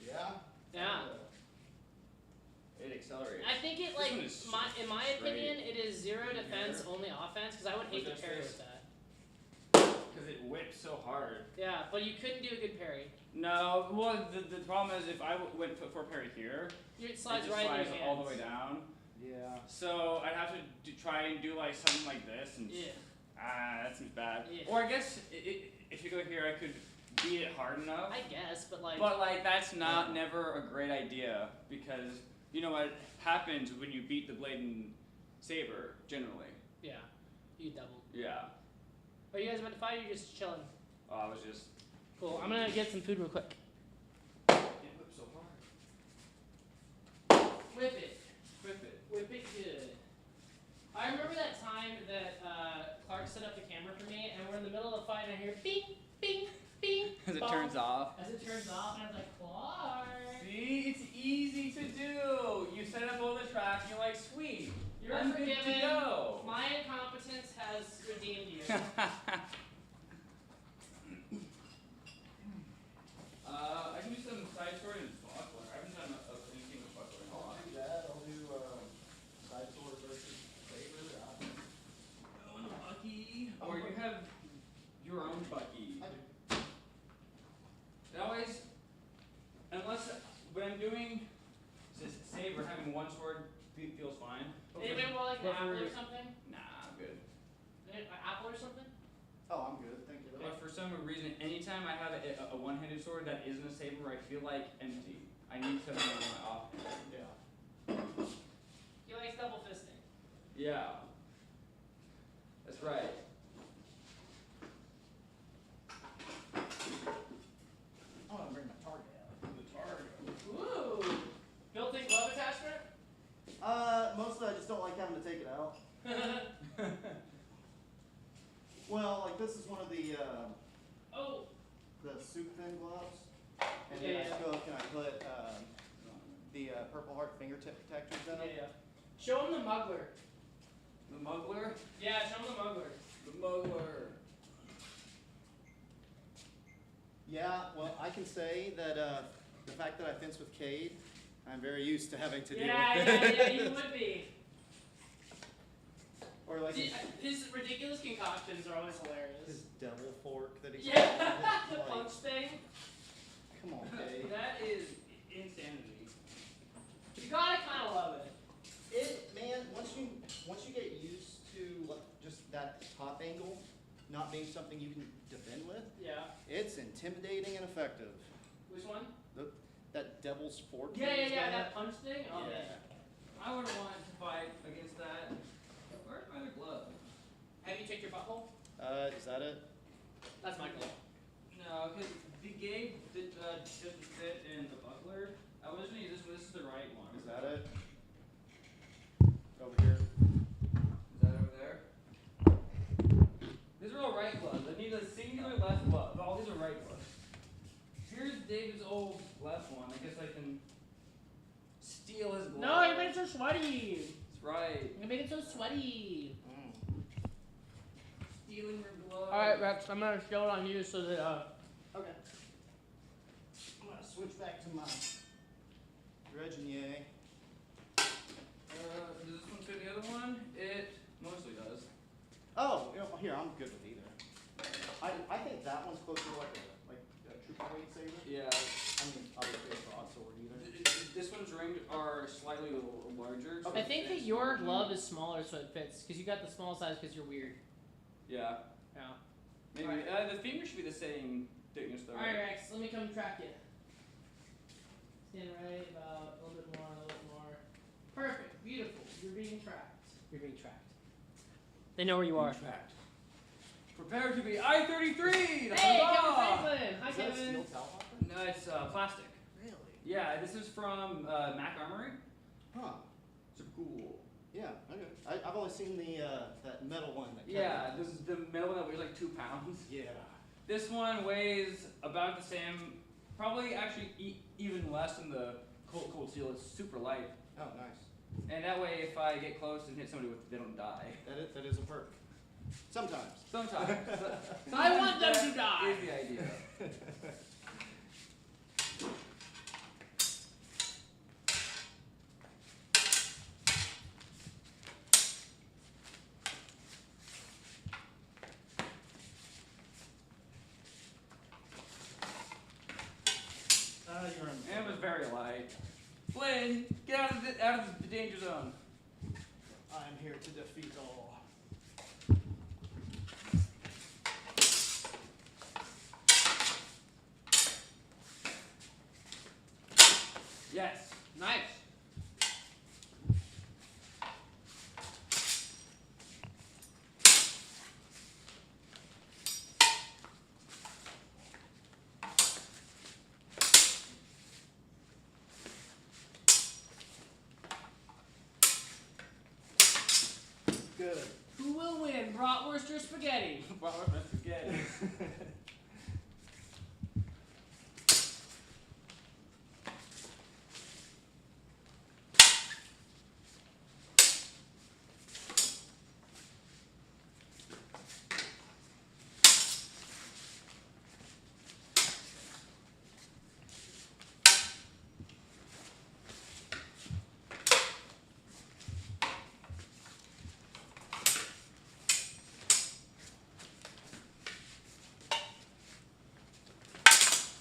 Yeah? Yeah. it accelerates. I think it This like one is in my straight. opinion, it is zero defense, only offense. Because I would hate What to does parry this? with that. Because it whips so hard. Yeah, but you couldn't do a good parry. No, well, the problem is if I went for a parry here, It it slides just right slides in your all hands. the way down. Yeah. So I'd have to try and do like something like this, and Yeah. that seems bad. Yeah. Or I guess if you go here, I could beat it hard enough. I guess, but like. But like that's not never a great idea because you know what happens when you beat the blade in Saber generally. Yeah. You double. Yeah. Are you guys about to fight or you just chilling? Oh, I was just. Cool. I'm gonna get some food real quick. Can't whip so hard. Whip it. Whip it. Whip it good. I remember that time that Clark set up the camera for me, and we're in the middle of a fight, and I hear bing, bing, bing. As it bong. turns off. As it turns off, and I was like, Clark. See, it's easy to do. You set up all the track, and you're like, sweet. You're I'm good to forgiven. go. My incompetence has redeemed you. I can do some side story and buckler. I haven't done anything with buckler in a while. I'll do that. I'll do side sword versus Saber. Oh, and a Bucky. Or you have your own Bucky. I do. It always, unless when I'm doing Saber, having one sword feels fine. Anybody want like an apple or something? Nah, I'm good. An apple or something? Oh, I'm good. Thank you. But for some reason, anytime I have a one-handed sword that isn't a saber, I feel like empty. I need something on my offhand. Yeah. He likes double fisting. Yeah. That's right. I'm gonna bring my target out. The target. Ooh. Built-in glove attachment? Mostly I just don't like having to take it out. Well, like this is one of the Oh. soup thin gloves, and Yeah, then yeah. I took and I put the Purple Heart fingertip protectors in them. Yeah. Show him the muggler. The muggler? Yeah, show him the muggler. The muggler. Yeah, well, I can say that the fact that I fence with Cade, I'm very used to having to deal with it. Yeah, you would be. Or like His ridiculous concoctions are always hilarious. his devil fork that he's Yeah, the like, punch thing. come on, Cade. That is insanity. You gotta kind of love it. Man, once you get used to just that top angle not being something you can defend with, Yeah. it's intimidating and effective. Which one? That devil's fork. Yeah, thing he's got. that punch thing. Oh Yeah. man. I would want to fight against that. Where's my other glove? Have you checked your butthole? Is that it? That's my glove. No, because the Gabe doesn't fit in the buckler. I was gonna use this one. This is the right one. Is that it? Over here. Is that over there? These are all right gloves. I need a singular left glove. All these are right gloves. Here's David's old left one. I guess I can steal his glove. No, you made it so sweaty. That's right. You made it so sweaty. Stealing your glove. All right, Rex. I'm gonna show it on you so that Okay. I'm gonna switch back to my Reginier. Does this one fit the other one? It mostly does. Oh, here, I'm good with either. I think that one's closer to like a trooper weight saber. Yeah. I mean, obviously a broadsword either. This one's rings are slightly larger. So I it think that fits your more. glove is smaller, so it fits. Because you got the small size because you're weird. Yeah. Yeah. Maybe. Alright. The finger should be the same thickness though. All right, Rex. Let me come track you. Stand right about a little bit more, a little bit more. Perfect. Beautiful. You're being tracked. You're being tracked. They know where you are. Tracked. Prepare to be I-33. The Hey, huzzah! Kevin Franklin. Hi, Is that a Kevin. steel towel hopper? No, it's plastic. Really? Yeah, this is from Mac Armory. Huh. Super cool. Yeah, okay. I've only seen the that metal one that Yeah, Kevin this is the metal one that weighs like 2 pounds. Yeah. This one weighs about the same, probably actually even less than the cold steel. It's super light. Oh, nice. And that way, if I get close and hit somebody with it, they don't die. That is a perk. Sometimes. Sometimes. I want them to That die. is the idea. You're in. And it was very light. Flynn, get out of the danger zone. here to defeat all. Yes. Nice. Good. Who will win, bratwurst or spaghetti? Bratwurst or spaghetti.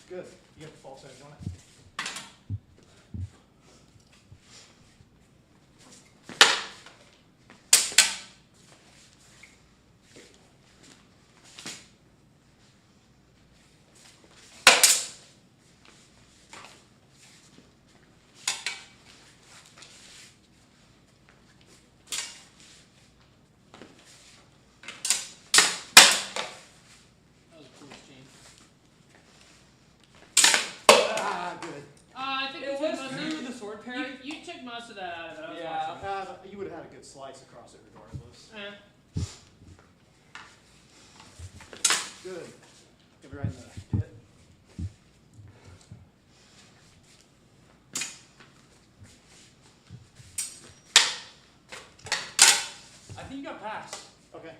Good. You got the false edge on it. That was a cool exchange. Ah, good. I think It you took was most through of the sword parry. you took most of that out of it. I was Yeah. watching. You would have had a good slice across it regardless. Good. Get it right in the pit. I think you got past. Okay.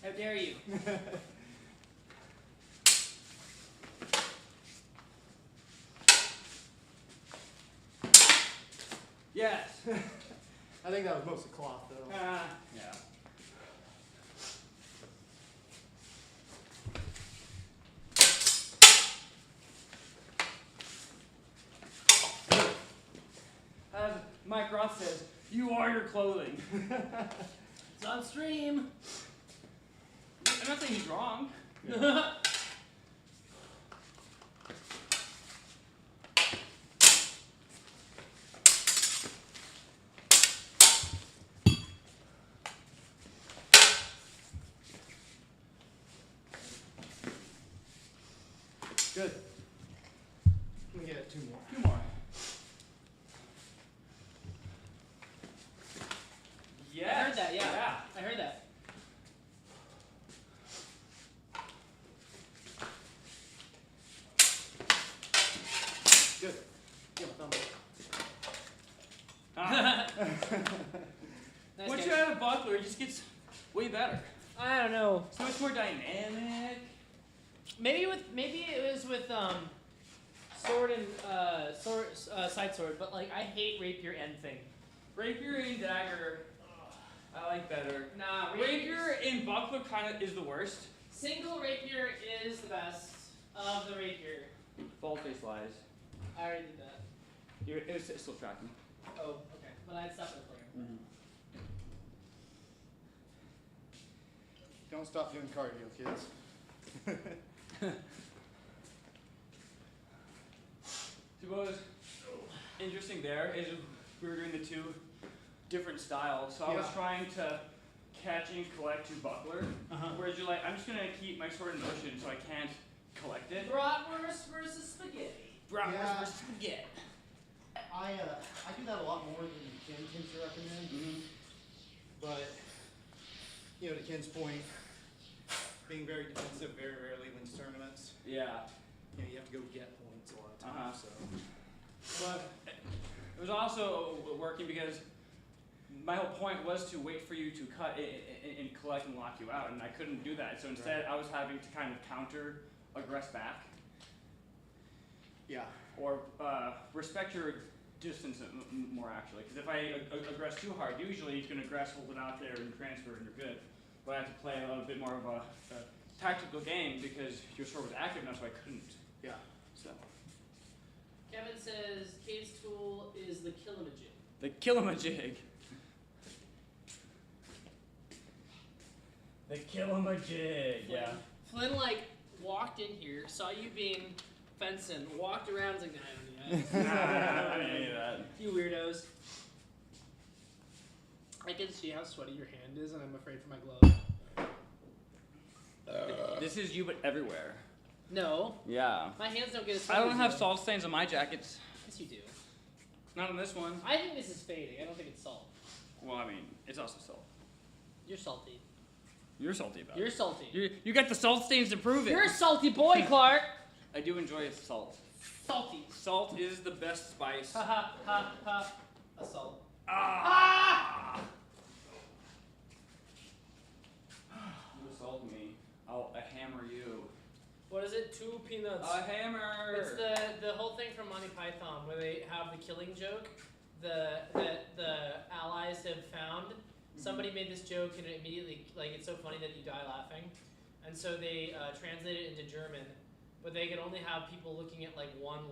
How dare you? Yes. I think that was mostly cloth though. Yeah. As Mike Roth says, you are your clothing. It's on stream. I'm not saying he's wrong. Good. Let me get two more. Two more. Yes. I heard that, yeah. I heard that. Good. Give a thumbs Ah. Nice Once catch. you have a buckler, it just gets way better. I don't know. So much more dynamic. Maybe it was with sword and side sword, but like I hate rapier end thing. Rapier and dagger, I like better. Nah, Rapier and buckler kind of is the worst. single rapier is the best of the rapier. Bald face lies. I already did that. It's still tracking. Oh, okay. But I stopped recording. Don't stop doing cardio, kids. So what was interesting there is we were doing the two different styles. So I was Yeah. trying to catch and collect your buckler, whereas you're like, I'm just gonna keep my sword in motion so I can't collect it. Bratwurst versus spaghetti. Bratwurst Yeah. versus spaghetti. I do that a lot more than Ken tends to recommend. But to Ken's point, being very defensive very rarely wins tournaments. Yeah. You have to go get points a lot of times. So But it was also working because my whole point was to wait for you to cut and collect and lock you out, and I couldn't do that. So instead, I was having to kind of counter aggress back yeah. or respect your distance more actually. Because if I aggress too hard, usually he's going to aggress, hold it out there, and transfer, and you're good. But I have to play a little bit more of a tactical game because your sword was active enough, so I couldn't. Yeah. So Kevin says Kate's tool is the killamajig. the killamajig. The killamajig. Yeah. Flynn like walked in here, saw you being fencing, walked around, was like, nah, I don't need that. I didn't need that. You weirdos. I can see how sweaty your hand is, and I'm afraid for my glove. This is you, but everywhere. No, Yeah. my hands don't get as I sweaty don't as have you. salt stains on my jackets. Yes, you do. Not on this one. I think this is fading. I don't think it's salt. Well, I mean, it's also salt. You're salty. You're salty about You're it. salty. You got the salt stains to prove it. You're a salty boy, Clark. I do enjoy salt. Salty. Salt is the best spice. Ha ha ha ha. Assault. Ah! You assault me. I'll hammer you. What is it? 2 peanuts. A hammer! It's the whole thing from Monty Python where they have the killing joke that the allies have found. Somebody made this joke and it immediately, like, it's so funny that you die laughing. And so they translated it into German, but they could only have people looking at like one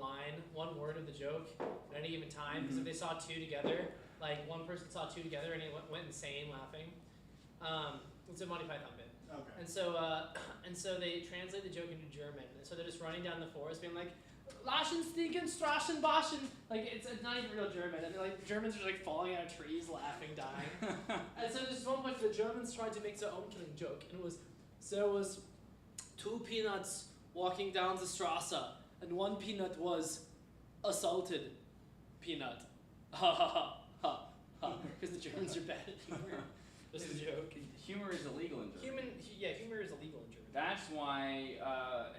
word of the joke at any given time. Because if they saw 2 together, like one person saw 2 together and he went insane laughing. It's a Monty Python bit. Okay. And so they translate the joke into German. And so they're just running down the forest being like, Laschen, Stinken, Straschen, Baschen. Like, it's not even real German. And like, the Germans are like falling out of trees, laughing, dying. And so there's one point the Germans tried to make their own killing joke. And there was 2 peanuts walking down the Strasse. And 1 peanut was assaulted peanut. Ha ha ha ha ha. Because the Germans are bad at humor. This is a joke. Humor is illegal in Germany. Humor is illegal in Germany. That's why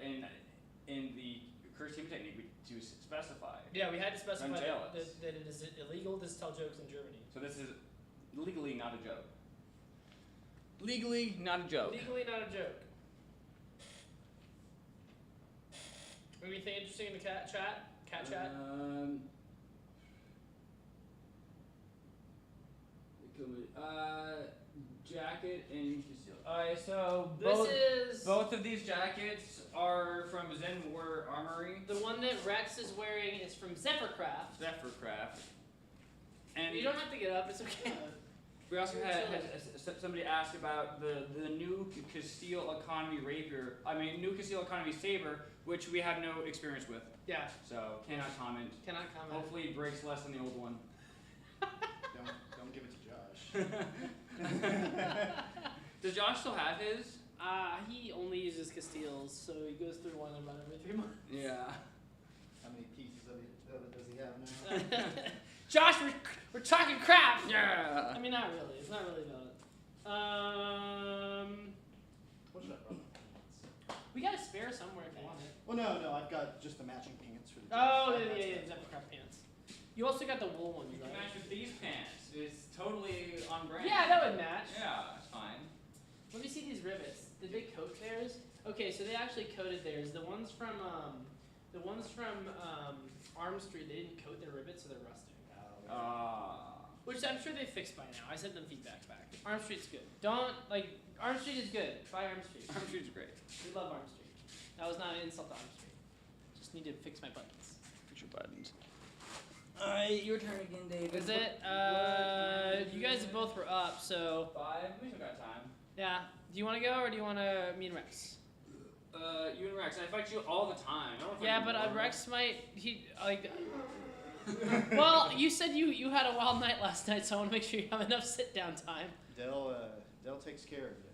in the curse humor technique we do specify. Yeah, we had to specify Don't jail us. that it is illegal to tell jokes in Germany. So this is legally not a joke. Legally not a joke. Legally not a joke. Anything interesting in the cat chat? Cat chat? Jacket and conceal. So This is both of these jackets are from Zen War Armory. the one that Rex is wearing is from Zephyrcraft. Zephyrcraft. And You don't have to get up, it's okay. we also had somebody ask about the new Castile Economy Rapier. New Castile Economy Saber, which we have no experience with. Yeah, So cannot comment. cannot comment. Hopefully it breaks less than the old one. Don't give it to Josh. Does Josh still have his? He only uses Castiles, so he goes through one about every 3 months. Yeah. How many pieces of it does he have now? Josh, we're talking crap! Yeah. I mean, not really. It's not really about it. What should I run? We got a spare somewhere if you want it. Well, no, I've got just the matching pants for the. Oh, jacket. yeah, Zephyrcraft pants. You also got the wool ones, You can right? match with these pants. It's totally on brand. Yeah, that would match. Yeah, it's fine. Let me see these rivets. Did they coat theirs? Okay, so they actually coated theirs. The ones from Arm Street, they didn't coat their rivets, so they're rusting. Which I'm sure they fixed by now. I sent them feedback back. Arm Street's good. Arm Street is good. Buy Arm Street. Arm Street's great. We love Arm Street. That was not an insult to Arm Street. Just need to fix my buttons. Fix your buttons. Alright, your turn again, David. Is it? You guys both were up, so 5. We still got time. yeah. Do you want to go or do you want to me and Rex? You and Rex. I fight you all the time. I don't fight Yeah, you but more. Rex might Well, you said you had a wild night last night, so I want to make sure you have enough sit down time. Dell takes care of you.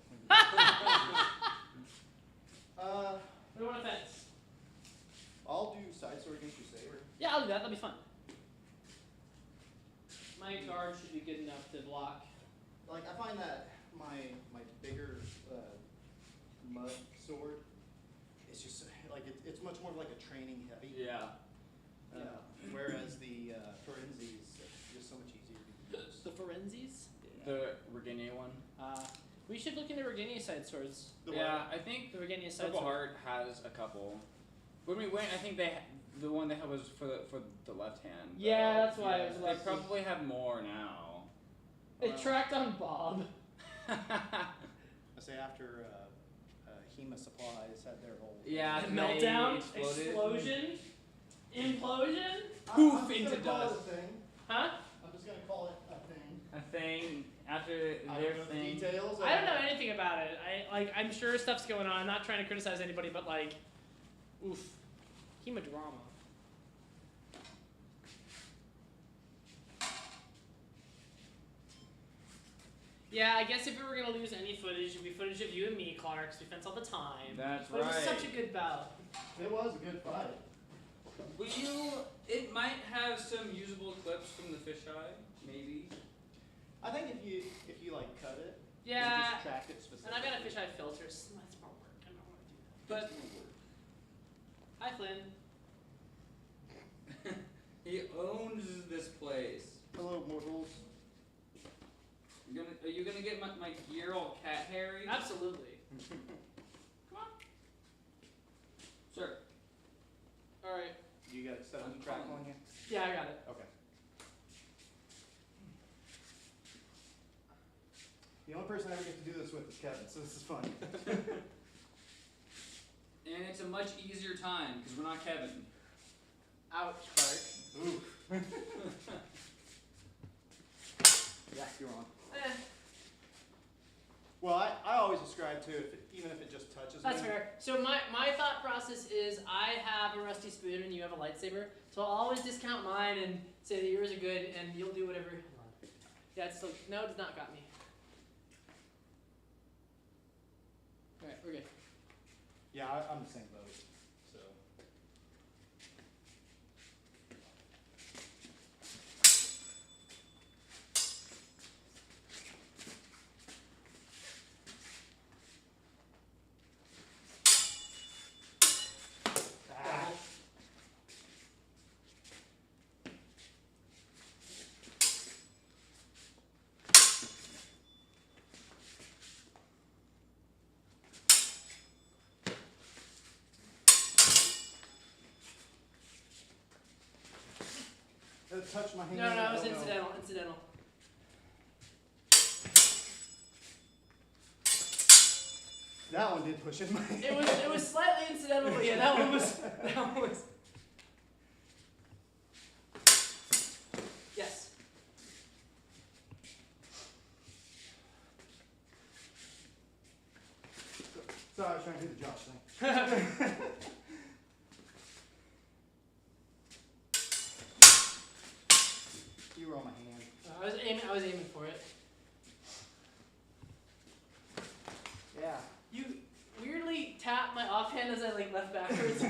What do you want to fence? I'll do side sword against your Saber. Yeah, I'll do that. That'll be fun. My guard should be good enough to block. Like, I find that my bigger mud sword is just like it's much more like a training heavy. Yeah. Whereas the Forensies is just so much easier to use. The Forensies? The Regenia one. We should look into Regenia side swords. The Yeah, I think The Regenia side Purple sword. Heart has a couple. When we went, I think the one they had was for the left hand. Yeah, that's why it was They lefty. probably have more now. It tracked on Bob. I say after HEMA Supplies had their whole Yeah, A they meltdown, exploded. explosion, implosion. Poof I'm just into gonna call dust. it a thing. Huh? I'm just gonna call it a thing. A thing after I their don't know the thing. details. I don't know anything about it. I'm sure stuff's going on. I'm not trying to criticize anybody, but like, oof, HEMA drama. Yeah, I guess if we were gonna lose any footage, it'd be footage of you and me, Clark, 'cause we fence all the time. That's But it was right. such a good bout. It was a good fight. Will you? It might have some usable clips from the fisheye, maybe. I think if you like cut it, Yeah, and just track it and specifically. I got a fisheye filter, so that's more work. I don't want to do that. But Hi, Flynn. he owns this place. Hello, mortals. Are you gonna get my gear all cat hairy? Absolutely. Come on. Sir. All right. You got set up I'm the track calling. on you? Yeah, I got it. Okay. The only person I ever get to do this with is Kevin, so this is fun. And it's a much easier time because we're not Kevin. Ouch, Clark. Ooh. Yeah, you're on. Eh, Well, I always describe too, even if it just touches that's me. fair. So my thought process is I have a rusty spoon and you have a lightsaber, so I'll always discount mine and say that yours are good and you'll do whatever. Hold on. Yeah, it's still no, it does not got me. All right, we're good. Yeah, I'm the same boat, so. Ah. It touched my hand. No, I it was don't know. incidental. That one did push in my hand. It was slightly incidental, but yeah, that one was. Yes. Sorry, I was trying to do the Josh thing. You were on my hand. I was aiming for it. Yeah. You weirdly tapped my offhand as I like left backwards.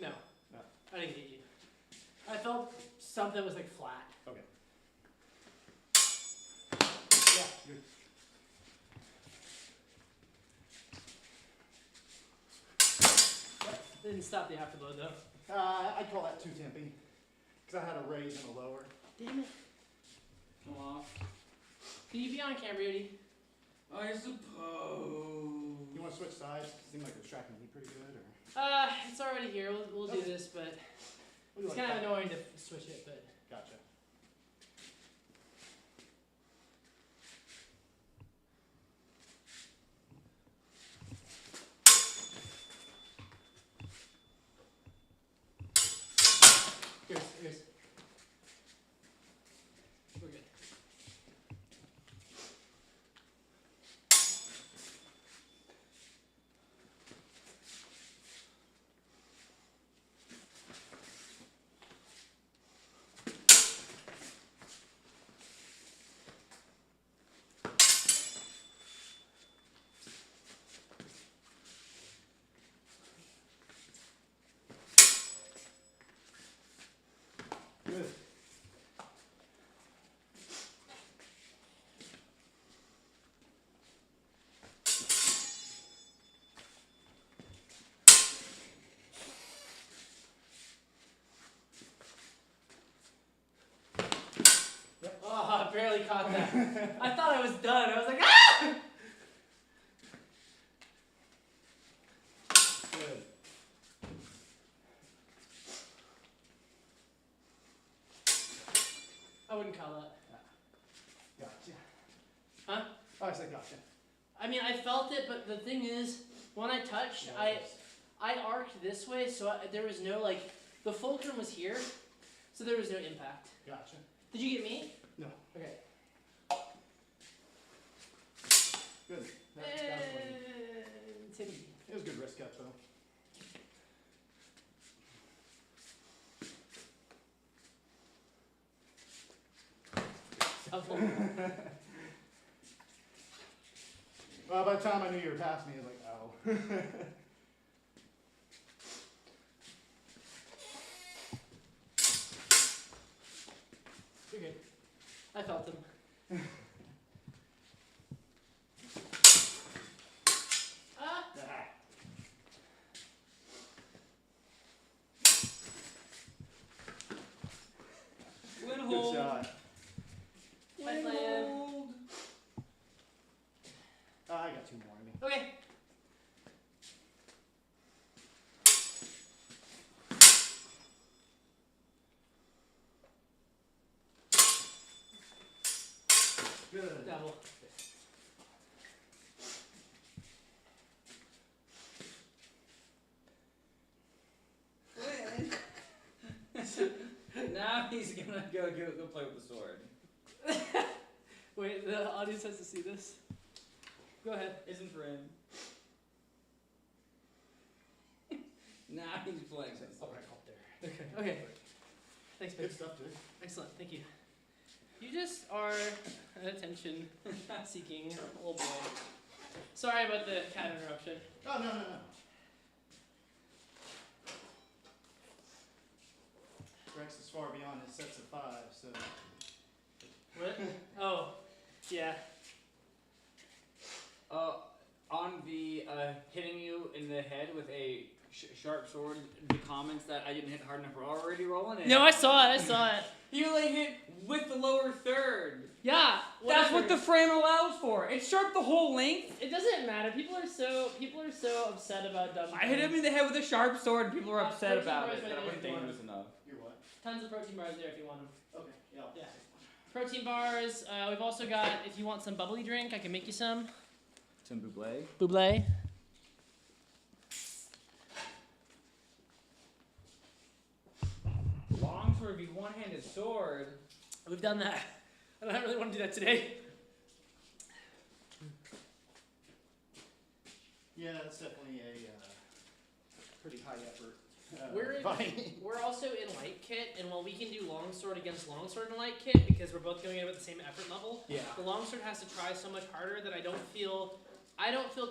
No. No. I didn't get you. I felt something was like flat. Okay. Yeah, good. Didn't stop the afterload though. I'd call that too temping. Because I had a raise and a lower. Damn it. Come off. Can you be on camera, Yudi? I suppose. You want to switch sides? Seems like it's tracking me pretty good, or? It's already here. We'll do this, but What do you it's like kind of that? annoying to switch it, but. Gotcha. Here's. We're good. barely caught that. I thought I was done. I was like, ah! Good. I wouldn't call that. Gotcha. Huh? Oh, I said gotcha. I mean, I felt it, but the thing is, when I touched, I arced this way, so there was no, like, the fulcrum was here, so there was no impact. Gotcha. Did you get me? No. Okay. Good. That was good. Take it easy. It was a good wrist cut though. Well, by the time I knew you were past me, I was like, oh. You're good. I felt them. Ah! Win Good hold. shot. My plan. I got two more in me. Okay. Good. Double. Now he's gonna go play with the sword. Wait, the audience has to see this. Go ahead. Isn't for him. Now he's playing with the sword. Okay. Okay. Thanks, babe. Good stuff, dude. Excellent. Thank you. You just are an attention-seeking little boy. Sorry about the cat interruption. Oh, no. Rex is far beyond his sets of five, so. What? Oh, yeah. On the hitting you in the head with a sharp sword, the comments that I didn't hit hard enough were already rolling in. No, I saw it. You only hit with the lower third. Yeah. That's what whatever. the frame allows for. It's sharp the whole length. It doesn't matter. People are so upset about dumb. I hit him in the head with a sharp sword and people are upset protein about bars it. right That there wasn't if you want dangerous enough. You're what? Tons of protein bars there if you want them. Okay, yeah. Yeah. Protein bars. We've also got, if you want some bubbly drink, I can make you some. Some buble. Buble. Longsword be one-handed sword. We've done that. I don't really want to do that today. Yeah, that's definitely a pretty high effort. We're we're also in light kit, and while we can do longsword against longsword in light kit because we're both going in at the same effort level, Yeah. the longsword has to try so much harder that I don't feel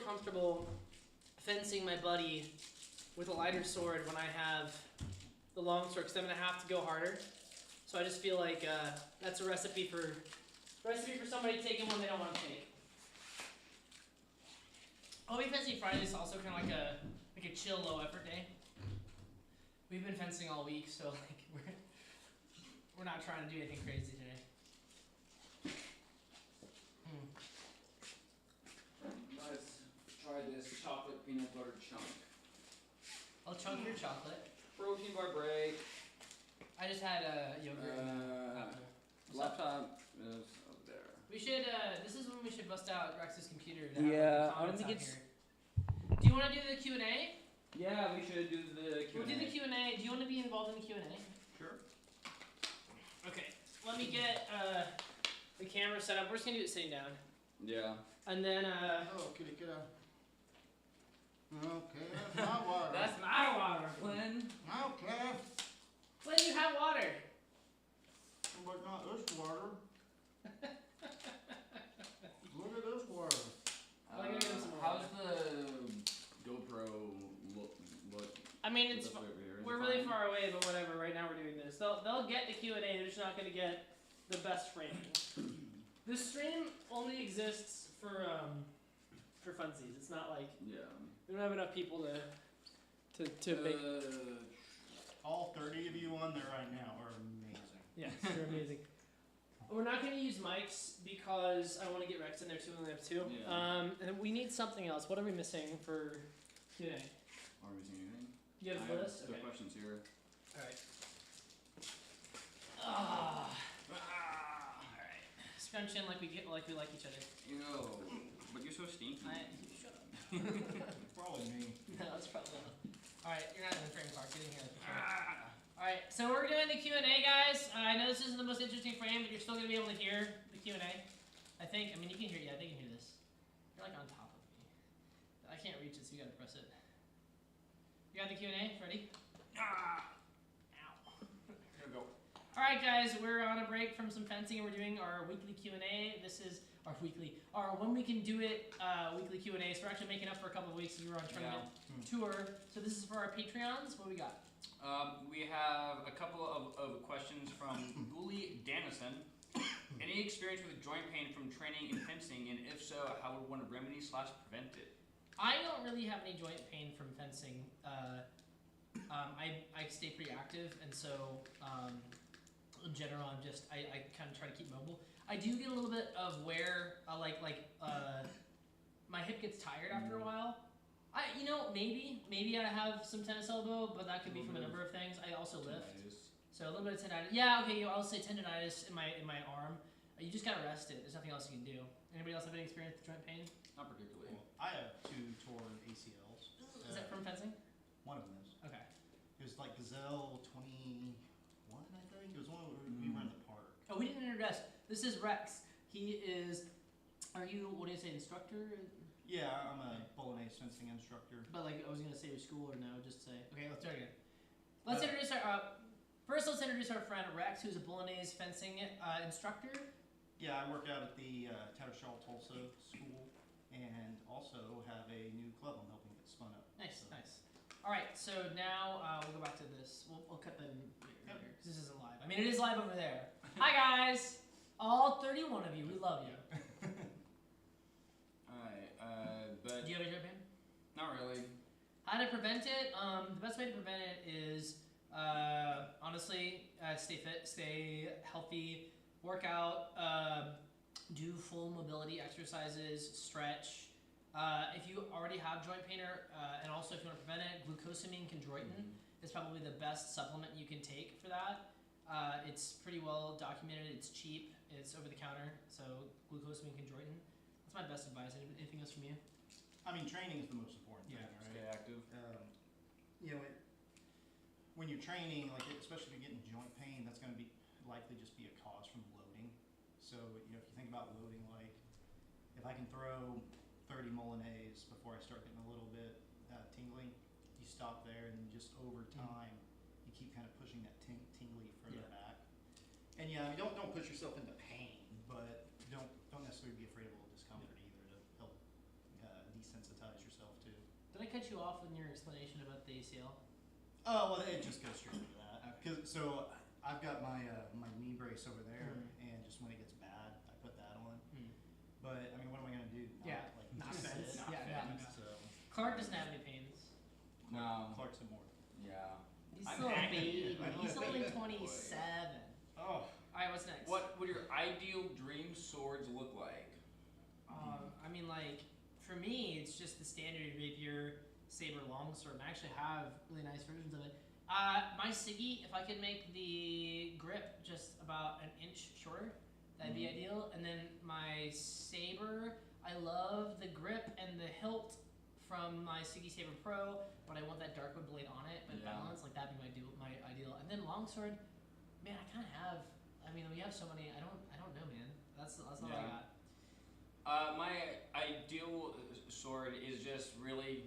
comfortable fencing my buddy with a lighter sword when I have the longsword, because I'm gonna have to go harder. So I just feel like that's a recipe for somebody taking one they don't want to take. Hobby Fencing Friday is also kind of like a chill, low effort day. We've been fencing all week, so like we're not trying to do anything crazy today. Let's try this chocolate peanut butter chunk. I'll chunk your chocolate. Protein bar break. I just had yogurt. Laptop is over there. We should. This is when we should bust out Rex's computer. To Yeah, have I don't comments think out it's- here. Do you want to do the Q&A? Yeah, we should do the Q&A. We'll do the Q&A. Do you want to be involved in the Q&A? Sure. Okay. Let me get the camera set up. We're just gonna do it sitting down, Yeah. and then Oh, kitty, get out. Okay, that's my water. That's my water, Flynn. Okay, Flynn, you have water. but not this water. Look at this water. Well, I gotta get him some more How's water. the GoPro look? I mean, it's This way over here, is we're it really fine? far away, but whatever. Right now we're doing this. They'll get the Q&A. They're just not gonna get the best framing. This stream only exists for funsies. It's not like Yeah. we don't have enough people to make. All 30 of you on there right now are amazing. Yeah, they're amazing. We're not going to use mics because I want to get Rex in there too. We only have two. Yeah. And we need something else. What are we missing for Q&A? Are we missing anything? You have I the list? the Okay. questions here. All right. All right. Scrunch in like we like each other. Ew, but you're so stinky. Shut up. Probably me. No, that's probably not. All right, you're not in the frame, Clark. Get in here. All right, so we're doing the Q&A, guys. I know this isn't the most interesting frame, but you're still gonna be able to hear the Q&A. I think. I mean, you can hear. Yeah, they can hear this. You're like on top of me. I can't reach it, so you gotta press it. You got the Q&A ready? Ow. Here we go. All right, guys, we're on a break from some fencing, and we're doing our weekly Q&A. This is our when we can do it weekly Q&A. So we're actually making up for a couple of weeks. We were on tournament tour. So this is for our Patreons. What do we got? We have a couple of questions from Bully Dannison. Any experience with joint pain from training in fencing, and if so, how would one remedy/prevent it? I don't really have any joint pain from fencing. I stay pretty active, and so in general, I kind of try to keep mobile. I do get a little bit of wear, my hip gets tired after a while. Maybe I have some tennis elbow, but that could be from a number of things. I also lift, so a little bit of tendinitis. Yeah, okay, I'll say tendinitis in my arm. You just gotta rest it. There's nothing else you can do. Anybody else have any experience with joint pain? Not particularly. Well, I have 2 torn ACLs. Is that from fencing? One of them is. Okay. It was like Gazelle 21, I think. It was one where we were in the park. Oh, we didn't introduce. This is Rex. He is. Are you? What do you say? Instructor? Yeah, I'm a Bolognese fencing instructor. But like, I was gonna say your school or no? Just say. Okay, let's start again. Let's introduce our. First, let's introduce our friend Rex, who's a Bolognese fencing instructor. Yeah, I work out at the Tattersall Tulsa school, and also have a new club I'm helping get spun up. Nice, nice. All right, so now we'll go back to this. We'll cut them here because this isn't live. I mean, it is live over there. Hi guys, all 31 of you. We love you. Alright, but Do you have a joint pain? not really. How to prevent it? The best way to prevent it is honestly stay fit, stay healthy, work out, do full mobility exercises, stretch. If you already have joint pain, and also if you want to prevent it, glucosamine chondroitin is probably the best supplement you can take for that. It's pretty well documented. It's cheap. It's over the counter. So glucosamine chondroitin. That's my best advice. Anything else from you? I mean, training is the most important thing, Stay right? active. When you're training, like especially if you're getting joint pain, that's going to be likely just be a cause from loading. So if you think about loading, like if I can throw 30 Milanese before I start getting a little bit tingling, you stop there, and then just over time, you keep kind of pushing that tingly further back. And yeah, I mean, don't push yourself into pain, but don't necessarily be afraid of a little discomfort either to help desensitize yourself too. Did I cut you off in your explanation about the ACL? Oh, well, it just goes straight into that. So I've got my my knee brace over there, and just when it gets bad, I put that on. But I mean, what am I gonna do? Not just fence. sit? Yeah, no. So Clark doesn't have any pains. No. Clark's some more. Yeah. He's I'm still a active. baby. I'm He's a only baby boy. 27. Oh, All right, what's next? What would your ideal dream swords look like? I mean, like for me, it's just the standard rapier, saber, longsword. And I actually have really nice versions of it. My Siggy, if I could make the grip just about an inch shorter, that'd be ideal. And then my saber, I love the grip and the hilt from my Siggy Saber Pro, but I want that darkwood blade on it, but balanced, like that'd be my ideal. And then longsword, man, I kind of have. I mean, we have so many. I don't know, man. That's all I got. My ideal sword is just really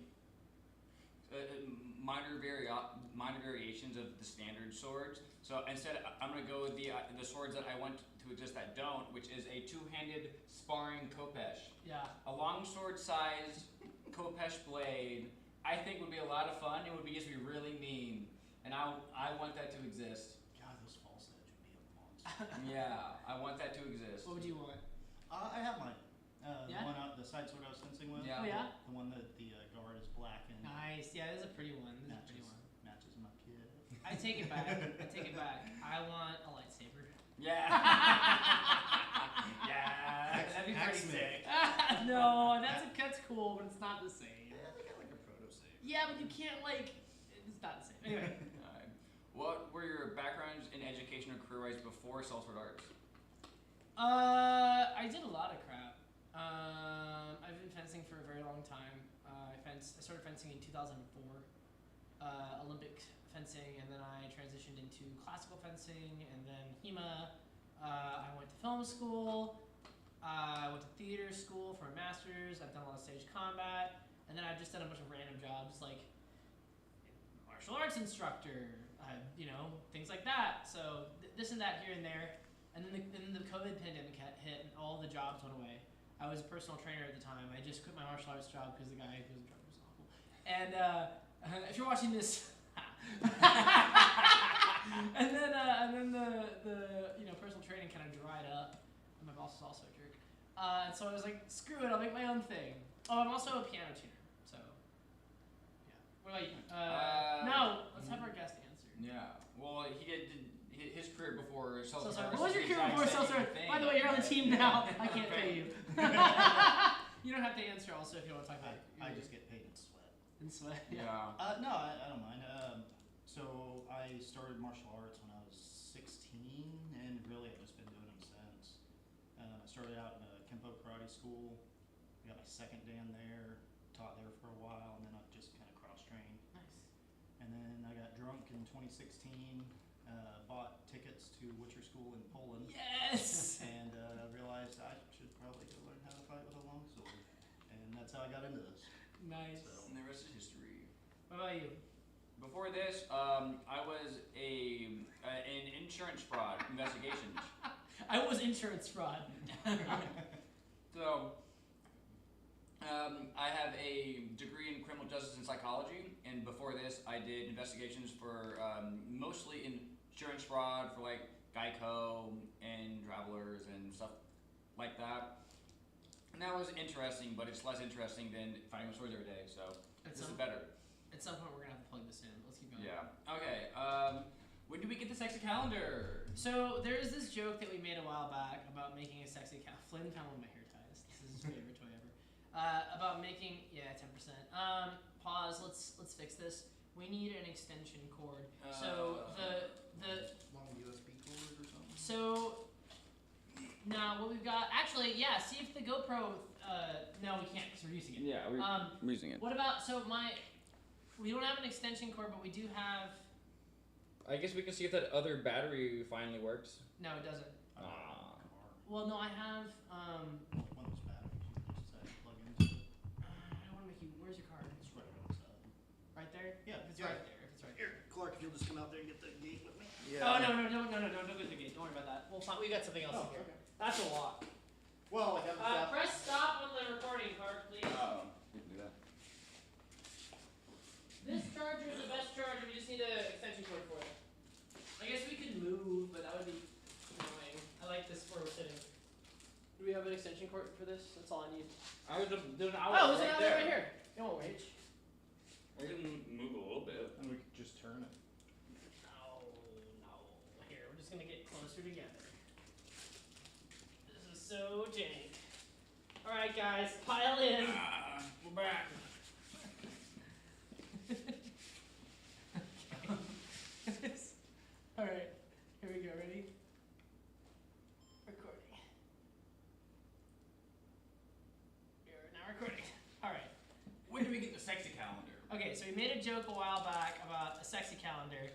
minor variations of the standard swords. So instead, I'm gonna go with the swords that I want to exist that don't, which is a two-handed sparring khopesh. Yeah. A longsword-sized khopesh blade, I think would be a lot of fun. It would just be really mean, and I want that to exist. God, those false edge would be a monster. Yeah, I want that to exist. What would you want? I have mine. Yeah? The one out, the side sword I was fencing with. Yeah. Oh yeah. The one that the guard is black and Nice. Yeah, this is a pretty one. This is a pretty one. matches my kid. I take it back. I take it back. I want a lightsaber. Yeah. it's cool, but it's not the same. Yeah, they got like a proto save. Yeah, but you can't like. It's not the same. Anyway. Alright. What were your backgrounds in education or career-wise before Salford Arts? I did a lot of crap. I've been fencing for a very long time. I started fencing in 2004, Olympic fencing, and then I transitioned into classical fencing, and then HEMA. I went to film school. I went to theater school for a master's. I've done a lot of stage combat, and then I've just done a bunch of random jobs like martial arts instructor, things like that. So this and that here and there. And then the COVID pandemic hit, and all the jobs went away. I was a personal trainer at the time. I just quit my martial arts job because the guy who was in charge was awful. And if you're watching this, and then the personal training kind of dried up. And my boss was also a jerk. And so I was like, screw it, I'll make my own thing. Oh, I'm also a piano tuner. So yeah. What about you? No, let's have our guest answer. Yeah. Well, he did his career before Salford So sorry. Arts. What was your career before Seltzer? By the way, you're on the team now. I can't pay you. You don't have to answer also if you want to talk about it. I just get paid in sweat. In sweat. Yeah. No, I don't mind. So I started martial arts when I was 16, and really I've just been doing them since. I started out in a Kempo karate school. I got my second dan there, taught there for a while, and then I've just kind of cross-trained. Nice. And then I got drunk in 2016, bought tickets to Witcher School in Poland, Yes. and realized I should probably go learn how to fight with a longsword. And that's how I got into this. Nice. So. And the rest is history. What about you? Before this, I was in insurance fraud investigations. I was insurance fraud. So, I have a degree in criminal justice and psychology, and before this, I did investigations for mostly insurance fraud for like Geico and Travelers and stuff like that. And that was interesting, but it's less interesting than fighting with swords every day. So this is better. At some point, we're gonna have to plug this in. Let's keep going. Yeah. Okay. When do we get the sexy calendar? So there is this joke that we made a while back about making a sexy Flynn found one of my hair ties. This is his favorite toy ever. About making 10%. Pause. Let's fix this. We need an extension cord. So the Long USB cord or something? so now what we've got actually see if the GoPro no we can't because we're using it. Yeah, we're using it. What about we don't have an extension cord but we do have I guess we can see if that other battery finally works. no it doesn't. Ah. Well no I have One of those batteries you can just plug into it. I don't want to make you. Where's your card? It's right on the side. Right there? Yeah, If it's yeah. right there. If it's right there. Here, Clark, if you'll just come out there and get the gate with me. Oh no, don't go to the gate. Don't worry about that. We'll find. We got something else in here. Okay. That's a lot. Well, like I'm Press stop on the recording card, please. Oh, we can do that. This charger is the best charger. We just need an extension cord for it. I guess we could move, but that would be annoying. I like this where we're sitting. Do we have an extension cord for this? That's all I need. There's an Oh, outlet there's an outlet right here. It won't reach. We can move a little bit. And we could just turn it. No. Here, we're just gonna get closer together. This is so jank. Alright guys, pile in. We're back. Alright, here we go, ready? Recording. You're now recording. Alright. When do we get the sexy calendar? Okay, so we made a joke a while back about a sexy calendar,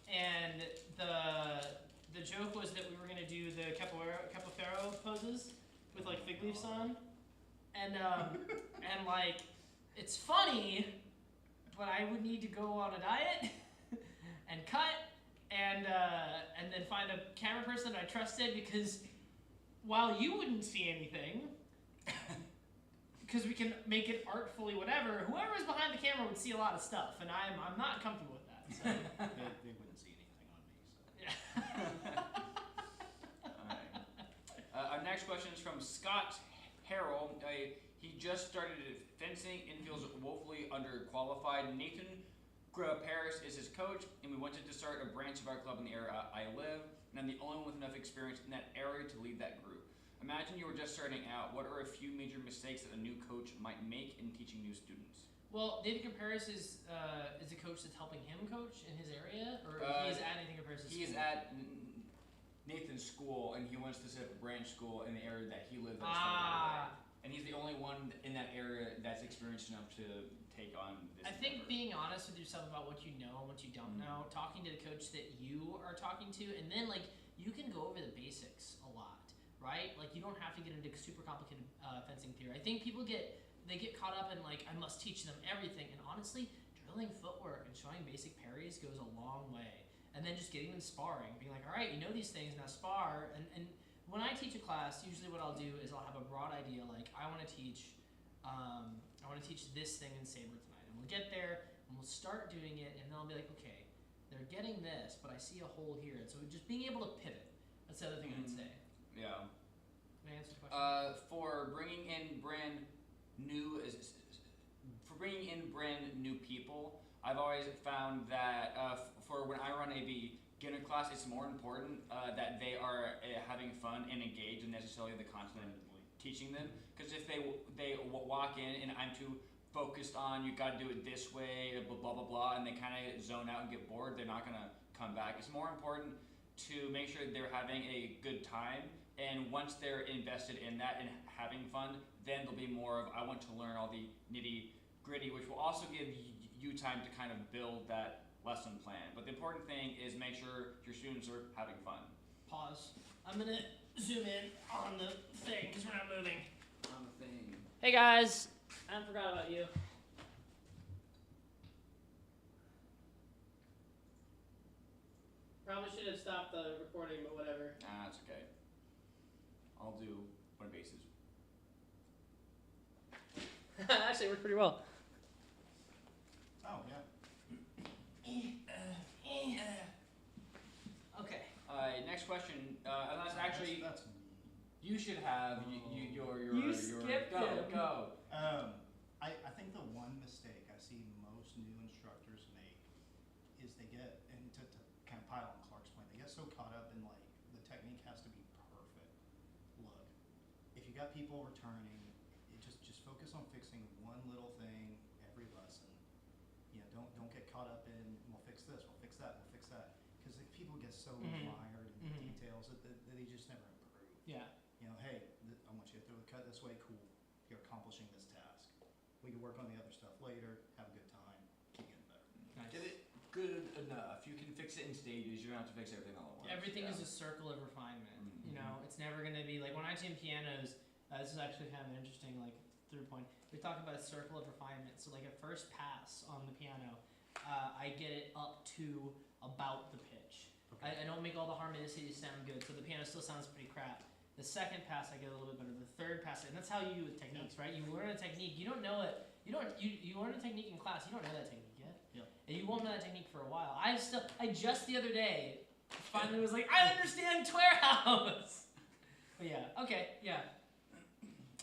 and the joke was that we were gonna do the capoeira poses with like fig leaves on, and like it's funny, but I would need to go on a diet and cut and then find a camera person that I trusted because while you wouldn't see anything. Because we can make it artfully whatever. Whoever's behind the camera would see a lot of stuff, and I'm not comfortable with that. So. they wouldn't see anything on me. So. Yeah. Alright. Our next question is from Scott Harrell. He just started fencing and feels woefully underqualified. Nathan Paris is his coach, and we wanted to start a branch of our club in the area I live, and I'm the only one with enough experience in that area to lead that group. Imagine you were just starting out. What are a few major mistakes that a new coach might make in teaching new students? Well, David Caparis is a coach that's helping him coach in his area, or he's at Nathan Caparis' He is school? at Nathan's school, and he wants to set up a branch school in the area that he lives in. And he's the only one in that area that's experienced enough to take on this. I think endeavor. being honest with yourself about what you know and what you don't know, talking to the coach that you are talking to, and then like you can go over the basics a lot, right? Like you don't have to get into super complicated fencing theory. I think people get caught up in like I must teach them everything, and honestly, drilling footwork and showing basic parries goes a long way. And then just getting them sparring, being like, all right, you know these things, now spar. And when I teach a class, usually what I'll do is I'll have a broad idea, like I want to teach this thing in Saber tonight. And we'll get there, and we'll start doing it, and then I'll be like, okay, they're getting this, but I see a hole here. And so just being able to pivot, that's the other thing I'd say. Yeah. Can I answer the question? For bringing in brand new people, I've always found that for when I run a beginner class, it's more important that they are having fun and engaged in necessarily the content I'm teaching them. Because if they walk in and I'm too focused on you got to do it this way, blah blah blah blah, and they kind of zone out and get bored, they're not gonna come back. It's more important to make sure they're having a good time, and once they're invested in that and having fun, then there'll be more of I want to learn all the nitty gritty, which will also give you time to kind of build that lesson plan. But the important thing is make sure your students are having fun. Pause. I'm gonna zoom in on the thing because we're not moving. On the thing. Hey guys, I forgot about you. Probably should have stopped the recording, but whatever. It's okay. I'll do one bases. Actually, it worked pretty well. Oh, yeah. Okay. Next question. Unless actually, That's me. you should have your You skipped go him. go. I think the one mistake I see most new instructors make is they get, and to kind of pile on Clark's point, they get so caught up in like the technique has to be perfect. Look, if you got people returning, just focus on fixing one little thing every lesson. You know, don't get caught up in we'll fix this, we'll fix that, we'll fix that, because people get so mired in the details that they just never improve. Yeah. You know, hey, I want you to throw the cut this way, cool. You're accomplishing this task. We can work on the other stuff later, have a good time, keep getting better. Nice. Get it good enough. You can fix it in stages. You don't have to fix everything all at once. Everything is a circle of refinement. You know, it's never gonna be like when I teach pianos. This is actually kind of an interesting like through point. We talk about a circle of refinement. So like a first pass on the piano, I get it up to about the pitch. Okay. I don't make all the harmonicities sound good, so the piano still sounds pretty crap. The second pass I get a little bit better. The third pass, and that's how you do with techniques, right? You learn a technique. You don't know it. You learn a technique in class. You don't know that technique yet. Yeah. And you won't know that technique for a while. I just the other day finally was like, I understand Twarehouse. But yeah, okay, yeah.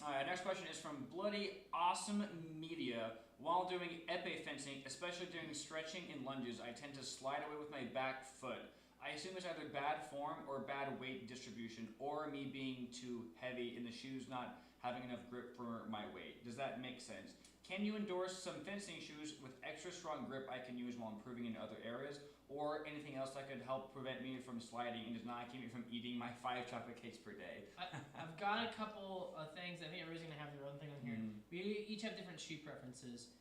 Alright, next question is from Bloody Awesome Media. While doing épée fencing, especially during stretching and lunges, I tend to slide away with my back foot. I assume it's either bad form or bad weight distribution, or me being too heavy in the shoes not having enough grip for my weight. Does that make sense? Can you endorse some fencing shoes with extra strong grip I can use while improving in other areas, or anything else that could help prevent me from sliding and does not keep me from eating my 5 chocolate cakes per day? I've got a couple of things. I think everybody's gonna have their own thing on here. We each have different shoe preferences.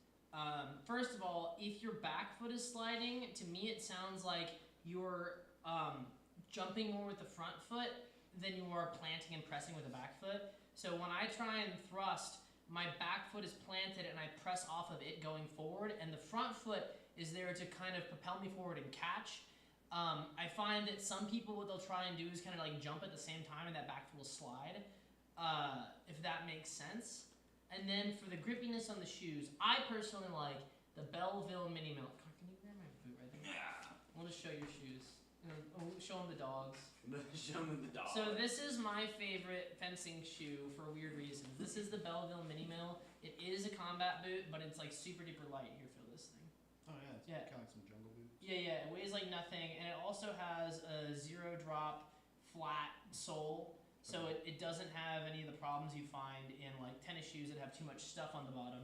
First of all, if your back foot is sliding, to me it sounds like you're jumping more with the front foot than you are planting and pressing with the back foot. So when I try and thrust, my back foot is planted and I press off of it going forward, and the front foot is there to kind of propel me forward and catch. I find that some people, what they'll try and do is kind of like jump at the same time and that back foot will slide, if that makes sense. And then for the grippiness on the shoes, I personally like the Belleville Mini Mill. Can you grab my boot right there? Yeah. We'll just show your shoes. Show them the dogs. Show them the dog. So this is my favorite fencing shoe for weird reasons. This is the Belleville Mini Mill. It is a combat boot, but it's like super duper light. Here, feel this thing. Oh yeah, it's Yeah. kind of like some jungle boots. Yeah, it weighs like nothing, and it also has a 0 drop flat sole. So it doesn't have any of the problems you find in like tennis shoes that have too much stuff on the bottom.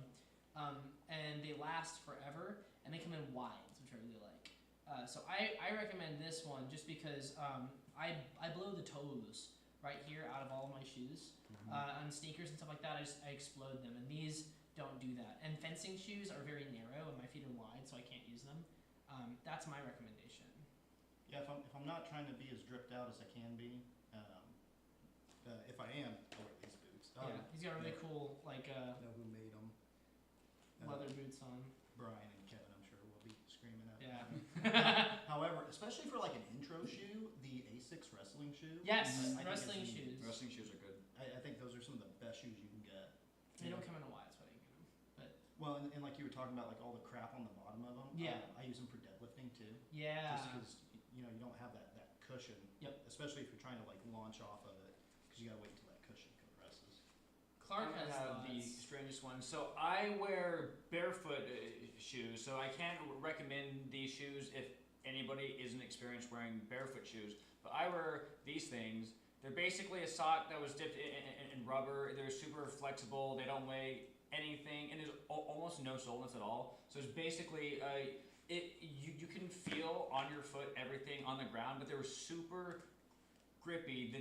And they last forever, and they come in wides, which I really like. So I recommend this one just because I blow the toes right here out of all of my shoes. On sneakers and stuff like that, I explode them, and these don't do that. And fencing shoes are very narrow, and my feet are wide, so I can't use them. That's my recommendation. Yeah, if I'm not trying to be as dripped out as I can be, if I am, I'll wear these boots. Yeah, he's got really cool like Know who made them? leather boots on. Brian and Kevin, I'm sure, will be screaming at Yeah. me. However, especially for like an intro shoe, the Asics wrestling shoe. Yes, I think wrestling is shoes. Wrestling shoes are good. I think those are some of the best shoes you can get. They don't come in a wide, so I didn't get them. Well, and like you were talking about, like all the crap on the bottom of them. Yeah. I use them for deadlifting too. Yeah. Just because you don't have that cushion. Yep. Especially if you're trying to like launch off of it, because you gotta wait until that cushion compresses. Clark I has have the thoughts. strangest one. So I wear barefoot shoes, so I can't recommend these shoes if anybody isn't experienced wearing barefoot shoes. But I wear these things. They're basically a sock that was dipped in rubber. They're super flexible. They don't weigh anything, and there's almost no soleness at all. So it's basically you can feel on your foot everything on the ground, but they were super grippy.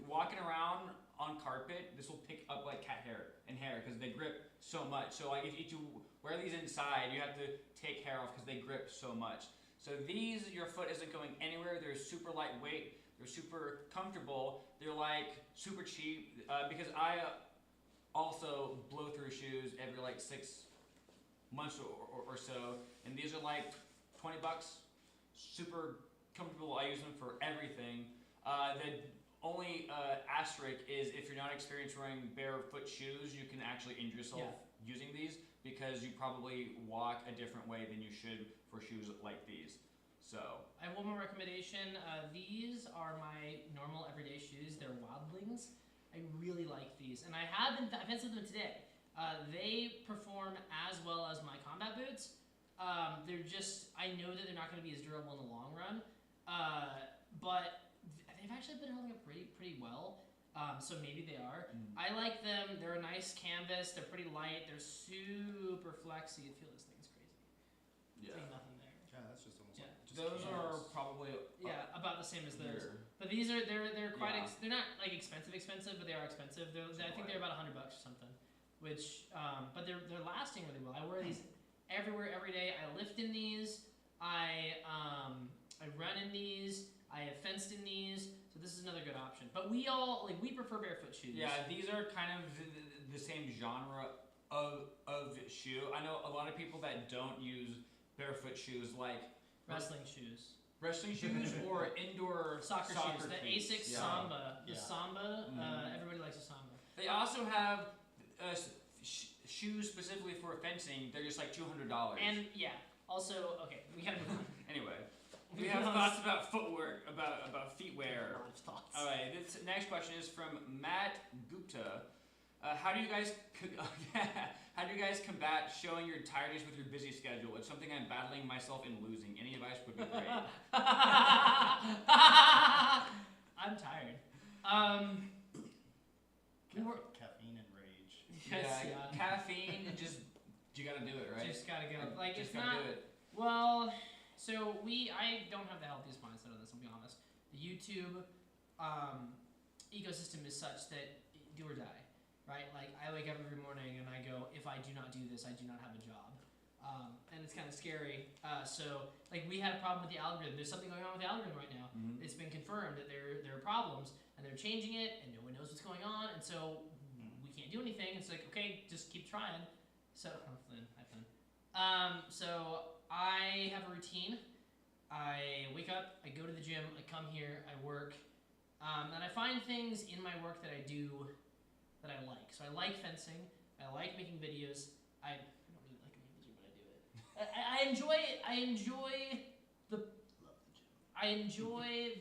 Walking around on carpet, this will pick up like cat hair and hair because they grip so much. So like if you wear these inside, you have to take hair off because they grip so much. So these, your foot isn't going anywhere. They're super lightweight. They're super comfortable. They're like super cheap because I also blow through shoes every like 6 months or so, and these are like $20. Super comfortable. I use them for everything. The only asterisk is if you're not experienced wearing barefoot shoes, you can actually injure yourself using these because you probably walk a different way than you should for shoes like these. So I have one more recommendation. These are my normal everyday shoes. They're Wildlings. I really like these, and I've fenced with them today. They perform as well as my combat boots. They're just, I know that they're not going to be as durable in the long run, but they've actually been holding up pretty well. So maybe they are. I like them. They're a nice canvas. They're pretty light. They're super flexy. You feel this thing's crazy. It's like nothing there. Yeah, that's just almost Yeah. like those are probably About the same as those. here. But they're quite Yeah. they're not like expensive, but they are expensive. I think they're about $100 or something. Which but they're lasting really well. I wear these everywhere every day. I lift in these. I run in these. I have fenced in these. So this is another good option. But we prefer barefoot shoes. Yeah, these are kind of the same genre of shoe. I know a lot of people that don't use barefoot shoes like Wrestling shoes. wrestling shoes or indoor Soccer shoes. The cleats. Asics Yeah. Samba. The Yeah. Samba. Mhm. Everybody likes a Samba. They also have shoes specifically for fencing. They're just like $200. And yeah. Also, okay, we gotta move on. Anyway, we have thoughts about footwork, about feetwear. A lot of thoughts. All right, this next question is from Matt Gupta. How do you guys combat showing your tiredness with your busy schedule? It's something I'm battling myself in losing. Any advice would be great. I'm tired. caffeine and rage. Yes, Caffeine. You gotta do it, right? Just gotta go. Like Just it's gotta not. do it. Well, so I don't have the healthiest mindset on this. I'll be honest. The YouTube ecosystem is such that do or die, right? Like I wake up every morning and I go, if I do not do this, I do not have a job, and it's kind of scary. So like we had a problem with the algorithm. There's something going on with the algorithm right now. Mhm. It's been confirmed that there are problems and they're changing it and no one knows what's going on, and so we can't do anything. It's like okay, just keep trying. So so I have a routine. I wake up, I go to the gym, I come here, I work, and I find things in my work that I do that I like. So I like fencing, I like making videos. I don't really like making videos, but I do it. I enjoy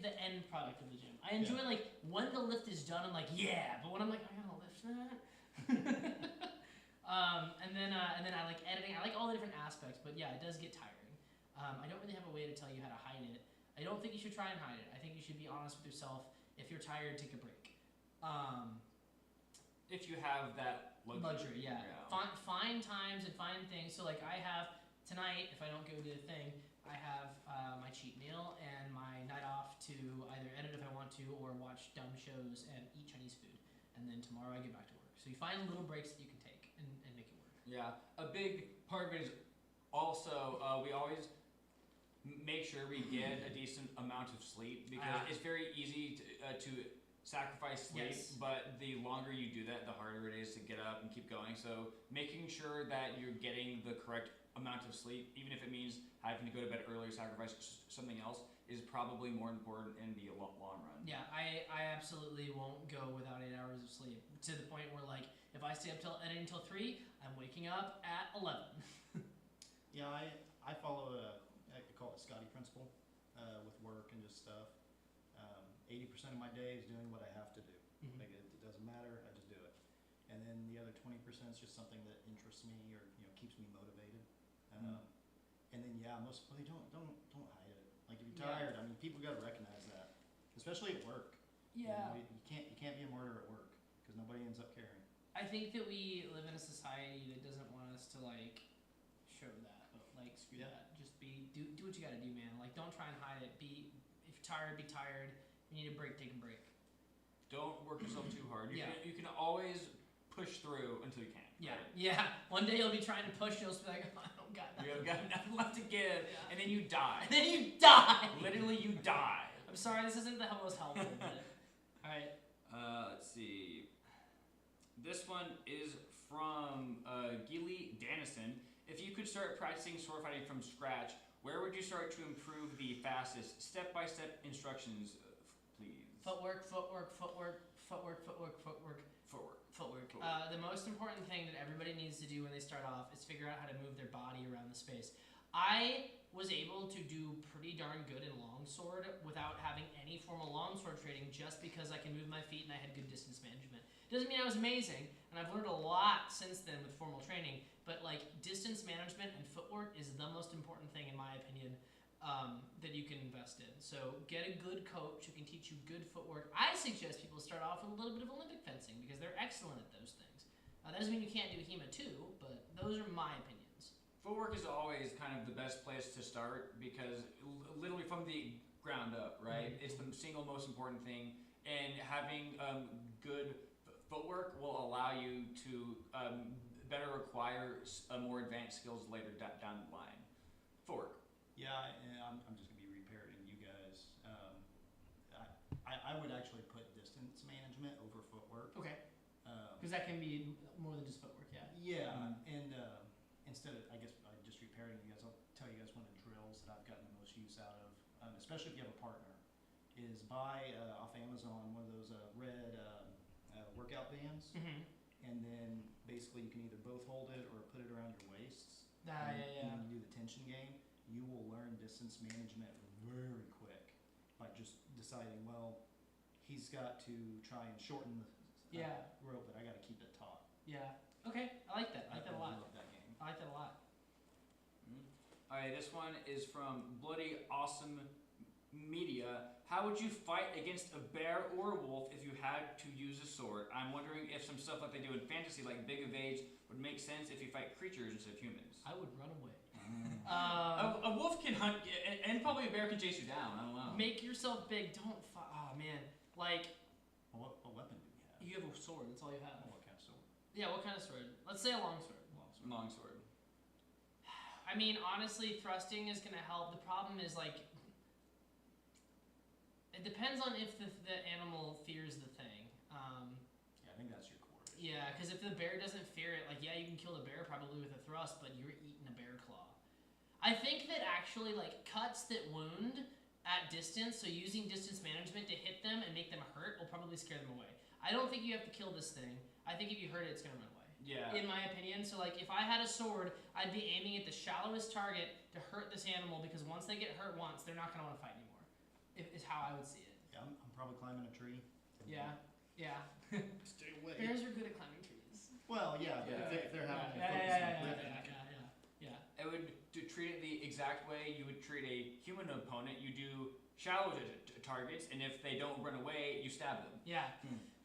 the end product of the gym. I enjoy like when the lift is done, I'm like yeah, but when I'm like I gotta lift that. And then I like editing. I like all the different aspects, but yeah, it does get tiring. I don't really have a way to tell you how to hide it. I don't think you should try and hide it. I think you should be honest with yourself. If you're tired, take a break. if you have that luxury. Yeah. Find times and find things. So like I have tonight, if I don't go to the thing, I have my cheat meal and my night off to either edit if I want to or watch dumb shows and eat Chinese food. And then tomorrow I get back to work. So you find little breaks that you can take and make it work. Yeah, a big part of it is also we always make sure we get a decent amount of sleep because it's very easy to sacrifice sleep, but the longer you do that, the harder it is to get up and keep going. So making sure that you're getting the correct amount of sleep, even if it means having to go to bed early or sacrifice something else, is probably more important in the long run. Yeah, I absolutely won't go without 8 hours of sleep, to the point where like if I stay up editing until 3, I'm waking up at 11. Yeah, I follow I call it Scotty principle with work and just stuff. 80% of my day is doing what I have to do. Mhm. Like it doesn't matter, I just do it. And then the other 20% is just something that interests me or keeps me motivated. And then mostly don't hide it. Like if you're tired, I mean people got to recognize that, especially at work. Yeah. You can't be a martyr at work because nobody ends up caring. I think that we live in a society that doesn't want us to like show that. Like screw that. Just do what you gotta do, man. Like don't try and hide it. If you're tired, be tired. If you need a break, take a break. Don't work yourself too hard. You can always push through until you can. Yeah. Right? Yeah. One day you'll be trying to push, you'll just be like, oh, I don't got nothing. You have got nothing left to give, and then you die. And then you die. Literally, you die. I'm sorry, this isn't the most helpful, but alright. Let's see. This one is from Gilly Dannison. If you could start practicing sword fighting from scratch, where would you start to improve the fastest? Step-by-step instructions, please. Footwork. The most important thing that everybody needs to do when they start off is figure out how to move their body around the space. I was able to do pretty darn good in longsword without having any formal longsword training just because I can move my feet and I had good distance management. Doesn't mean I was amazing, and I've learned a lot since then with formal training, but like distance management and footwork is the most important thing in my opinion that you can invest in. So get a good coach who can teach you good footwork. I suggest people start off with a little bit of Olympic fencing because they're excellent at those things. That doesn't mean you can't do HEMA too, but those are my opinions. Footwork is always kind of the best place to start because literally from the ground up, right? Mm-hmm. It's the single most important thing, and having good footwork will allow you to better acquire more advanced skills later down the line. Footwork. Yeah, and I'm just gonna be reparroting you guys. I would actually put distance management over footwork. Okay. Because that can be more than just footwork, yeah. Yeah, and instead of, I guess, just reparroting you guys, I'll tell you guys one of the drills that I've gotten the most use out of, especially if you have a partner, is buy off Amazon one of those red workout bands, and then basically you can either both hold it or put it around your waists. And when you do the tension game, you will learn distance management very quick by just deciding, well, he's got to try and shorten the rope, but I got to keep it taut. Yeah. Okay. I like that. I like that a lot. love that game. I like that a lot. Alright, this one is from Bloody Awesome Media. How would you fight against a bear or a wolf if you had to use a sword? I'm wondering if some stuff like they do in fantasy, like Big Evades, would make sense if you fight creatures instead of humans. I would run away. A wolf can hunt, and probably a bear can chase you down. I don't know. Make yourself big. Don't fight. Oh man. Like. What weapon do you have? You have a sword. That's all you have. What kind of sword? Yeah. What kind of sword? Let's say a long sword. Longsword. I mean, honestly, thrusting is gonna help. The problem is like. It depends on if the animal fears the thing. Yeah, I think that's your core. Yeah, because if the bear doesn't fear it, like, yeah, you can kill the bear probably with a thrust, but you're eating a bear claw. I think that actually, like, cuts that wound at distance, so using distance management to hit them and make them hurt will probably scare them away. I don't think you have to kill this thing. I think if you hurt it, it's gonna run away. Yeah. In my opinion, so like, if I had a sword, I'd be aiming at the shallowest target to hurt this animal, because once they get hurt once, they're not gonna want to fight anymore. Is how I would see it. Yeah, I'm probably climbing a tree. Yeah. Yeah. Stay away. Bears are good at climbing trees. Well, yeah, but if they're having to focus on living. I would treat it the exact way you would treat a human opponent. You do shallow targets, and if they don't run away, you stab them. Yeah.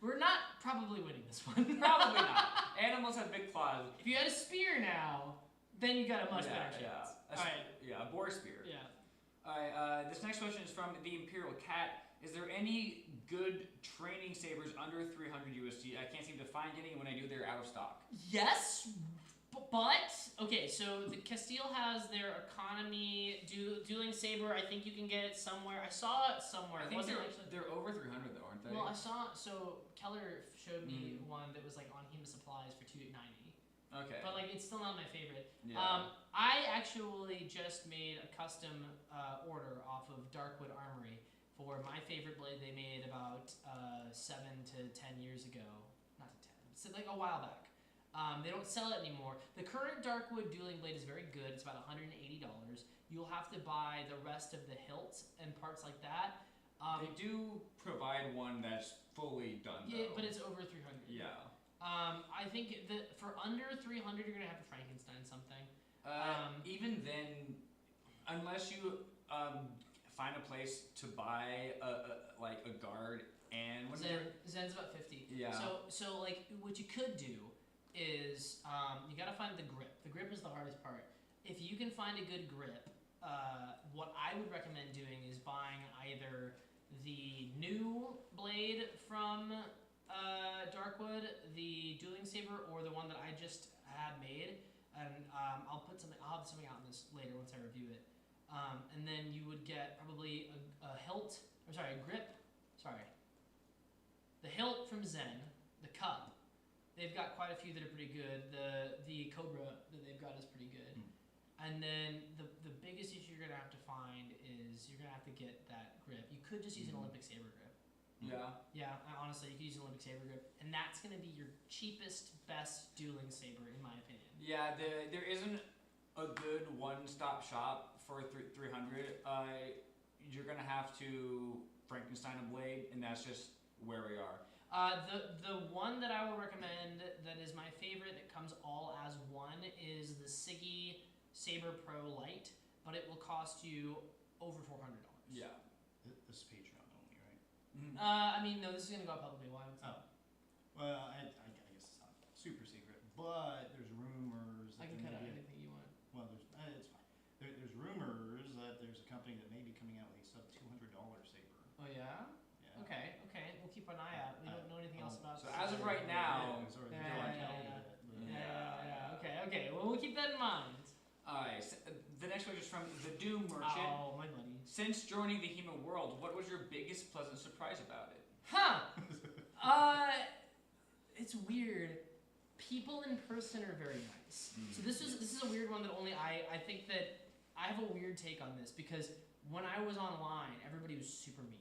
We're not probably winning this one. Probably not. Animals have big claws. If you had a spear now, then you got a much better chance. Yeah. Alright. Yeah, a boar spear. Yeah. Alright, this next question is from the Imperial Cat. Is there any good training sabers under 300 USD? I can't seem to find any. When I do, they're out of stock. Yes, but okay. So the Castile has their economy dueling saber. I think you can get it somewhere. I saw it somewhere. I It think wasn't actually. they're over 300 though, aren't they? Well, I saw. So Keller showed me one that was like on HEMA supplies for $290. Okay. But like, it's still not my favorite. Yeah. I actually just made a custom order off of Darkwood Armory for my favorite blade they made about 7 to 10 years ago. Not to 10, so like a while back. They don't sell it anymore. The current Darkwood dueling blade is very good. It's about $180. You'll have to buy the rest of the hilt and parts like that. They do provide one that's fully done though. Yeah, but it's over 300. Yeah. I think that for under 300, you're gonna have to Frankenstein something. Even then, unless you find a place to buy a guard and Zen's about 50. Yeah. So like what you could do is you gotta find the grip. The grip is the hardest part. If you can find a good grip, what I would recommend doing is buying either the new blade from Darkwood, the dueling saber, or the one that I just had made, and I'll have something out on this later once I review it. And then you would get probably a hilt. I'm sorry, a grip. Sorry. The hilt from Zen, the cup. They've got quite a few that are pretty good. The Cobra that they've got is pretty good. And then the biggest issue you're gonna have to find is you're gonna have to get that grip. You could just use an Olympic saber grip. Yeah. Yeah, honestly, you could use an Olympic saber grip, and that's gonna be your cheapest, best dueling saber, in my opinion. Yeah, there isn't a good one-stop shop for 300. You're gonna have to Frankenstein a blade, and that's just where we are. The one that I will recommend that is my favorite that comes all as one is the Siggy Saber Pro Lite, but it will cost you over $400. Yeah. This is Patreon only, right? I mean, no, this is gonna go out publicly. Why would Oh. Well, I guess it's not super secret, but there's rumors that I can there cut out may be anything you want. well, there's it's fine. There's rumors that there's a company that may be coming out with a sub $200 saber. Oh yeah. Yeah. Okay. We'll keep an eye out. We don't know anything else about. So this. as of right now, Okay. Well, we'll keep that in mind. Alright, so the next one is from the Doom Merchant. Oh, my money. Since joining the HEMA world, what was your biggest pleasant surprise about it? Huh. It's weird. People in person are very nice. So this is a weird one that only I think that I have a weird take on this because when I was online, everybody was super mean.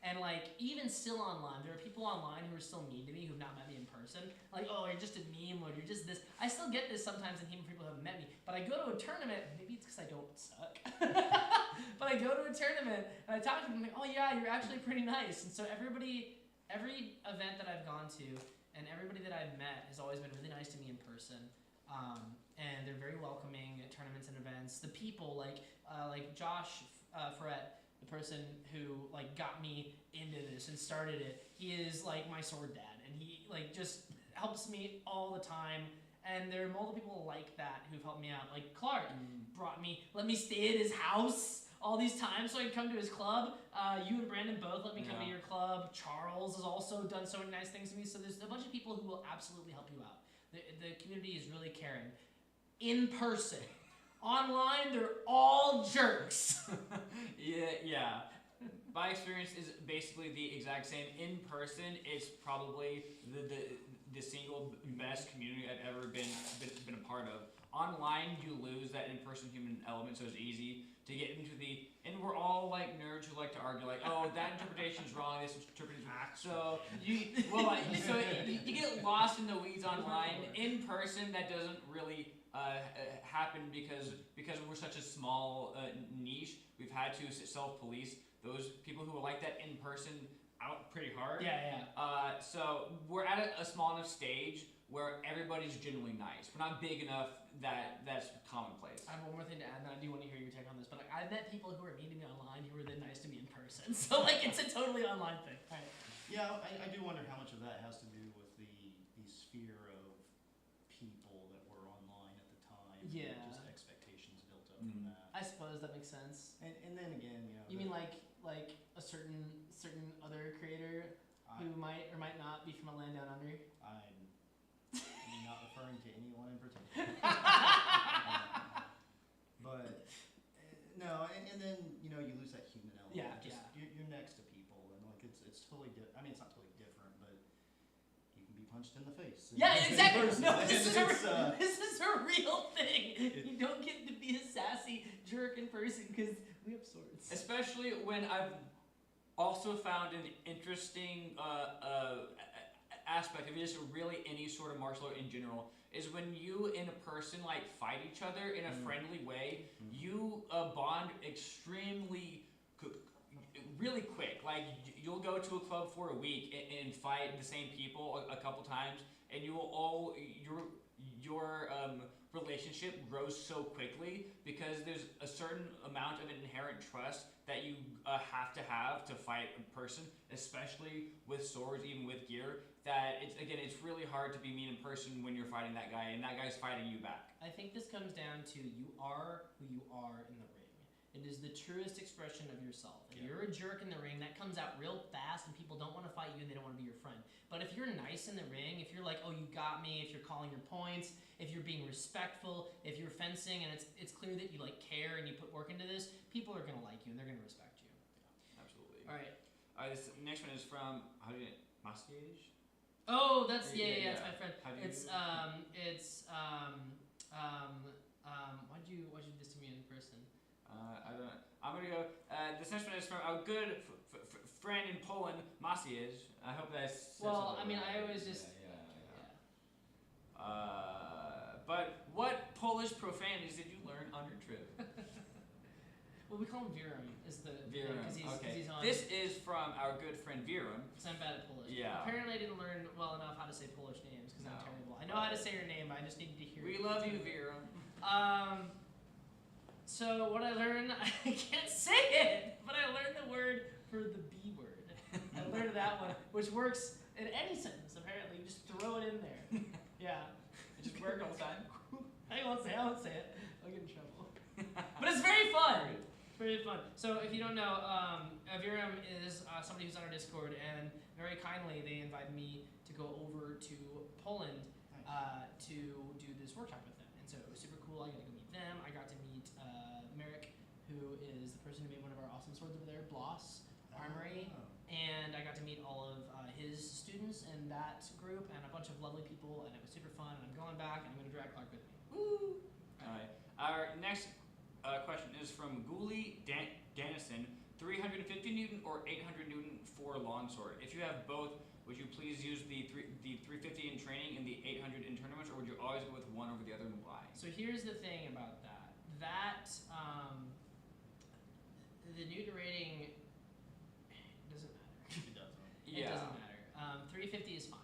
And like, even still online, there are people online who are still mean to me who have not met me in person. Like, oh, you're just a meme, or you're just this. I still get this sometimes in people who haven't met me. But I go to a tournament, maybe it's because I don't suck. But I go to a tournament, and I talk to them, like, oh yeah, you're actually pretty nice. And so every event that I've gone to, and everybody that I've met has always been really nice to me in person. And they're very welcoming at tournaments and events. The people, like Josh Ferret, the person who like got me into this and started it, he is like my sword dad, and he like just helps me all the time. And there are multiple people like that who've helped me out. Like Clark let me stay at his house all these times so I can come to his club. You and Brandon both let me come to your club. Charles has also done so many nice things to me. So there's a bunch of people who will absolutely help you out. The community is really caring. In person. Online, they're all jerks. Yeah. My experience is basically the exact same. In person, it's probably the single best community I've ever been a part of. Online, you lose that in-person human element, so it's easy to get into and we're all like nerds who like to argue, like, oh, that interpretation's wrong, this interpretation. So you get lost in the weeds online. In person, that doesn't really happen because we're such a small niche. We've had to self-police those people who are like that in person out pretty hard. Yeah. So we're at a small enough stage where everybody's genuinely nice. We're not big enough that's commonplace. I have one more thing to add, and I do want to hear your take on this, but like, I've met people who are mean to me online who are then nice to me in person. So like, it's a totally online thing. All right. Yeah, I do wonder how much of that has to do with makes sense. And then again, you know. You mean like a certain other creator who might or might not be from a land down under? I'm not referring to anyone in particular. But no, and then you know you lose that human element. Yeah, Just, yeah. You're next to people, and like it's totally different. I mean, it's not totally different, but you can be punched in the face. Yeah, exactly. No, this is It's, this is a real thing. You don't get to be a sassy jerk in person because we have swords. Especially when I've also found an interesting aspect of just really any sort of martial art in general is when you in a person like fight each other in a friendly way, you bond extremely really quick. Like you'll go to a club for a week and fight the same people a couple times, and you will all your relationship grows so quickly because there's a certain amount of inherent trust that you have to fight a person, especially with swords, even with gear. That it's really hard to be mean in person when you're fighting that guy and that guy's fighting you back. I think this comes down to you are who you are in the ring. It is the truest expression of yourself. If you're a jerk in the ring, that comes out real fast and people don't want to fight you and they don't want to be your friend. But if you're nice in the ring, if you're like, oh, you got me, if you're calling your points, if you're being respectful, if you're fencing and it's clear that you like care and you put work into this, people are going to like you and they're going to respect you. Yeah, absolutely. All right. This next one is from, how do you, Massiage? Oh, that's it's my friend. How do you Why'd you do this to me in person? I don't know. I'm gonna go. This next one is from our good friend in Poland, Massiage. I hope that's. Well, I mean, I always just. But what Polish profanities did you learn on your trip? Well, we call him Virum. Is the Virum. because he's on. This is from our good friend Virum. Because I'm bad at Polish. Yeah. Apparently, I didn't learn well enough how to say Polish names because I'm terrible. I know how to say your name, but I just needed to hear it. We love you, Virum. So what I learned, I can't say it, but I learned the word for the B word. I learned that one, which works in any sentence. Apparently, you just throw it in there. Yeah. It just worked all the time. I won't say it. I'll get in trouble. But it's very fun. It's very fun. So if you don't know, Virum is somebody who's on our Discord, and very kindly they invited me to go over to Poland to do this workshop with them. And so it was super cool. I got to go meet them. I got to meet Merrick, who is the person who made one of our awesome swords over there, Bloss Armory. And I got to meet all of his students in that group and a bunch of lovely people, and it was super fun. And I'm going back, and I'm going to drag Clark with me. Woo! Alright. Our next question is from Ghoulie Dennison. 350 Newton or 800 Newton for longsword. If you have both, would you please use the 350 in training and the 800 in tournaments, or would you always go with one over the other, and why? So here's the thing about that. The Newton rating doesn't matter. It doesn't. It doesn't matter. 350 is fine.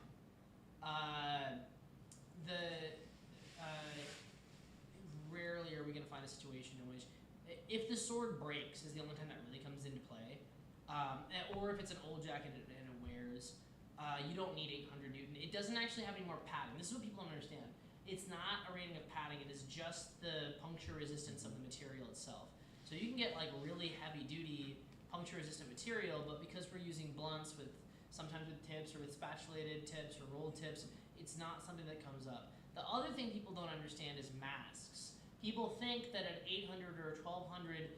Rarely are we going to find a situation in which, if the sword breaks, is the only time that really comes into play, or if it's an old jacket and it wears, you don't need 800 Newton. It doesn't actually have any more padding. This is what people don't understand. It's not a rating of padding. It is just the puncture resistance of the material itself. So you can get like really heavy duty puncture resistant material, but because we're using blunts sometimes with tips or with spatulated tips or rolled tips, it's not something that comes up. The other thing people don't understand is masks. People think that an 800 or a 1200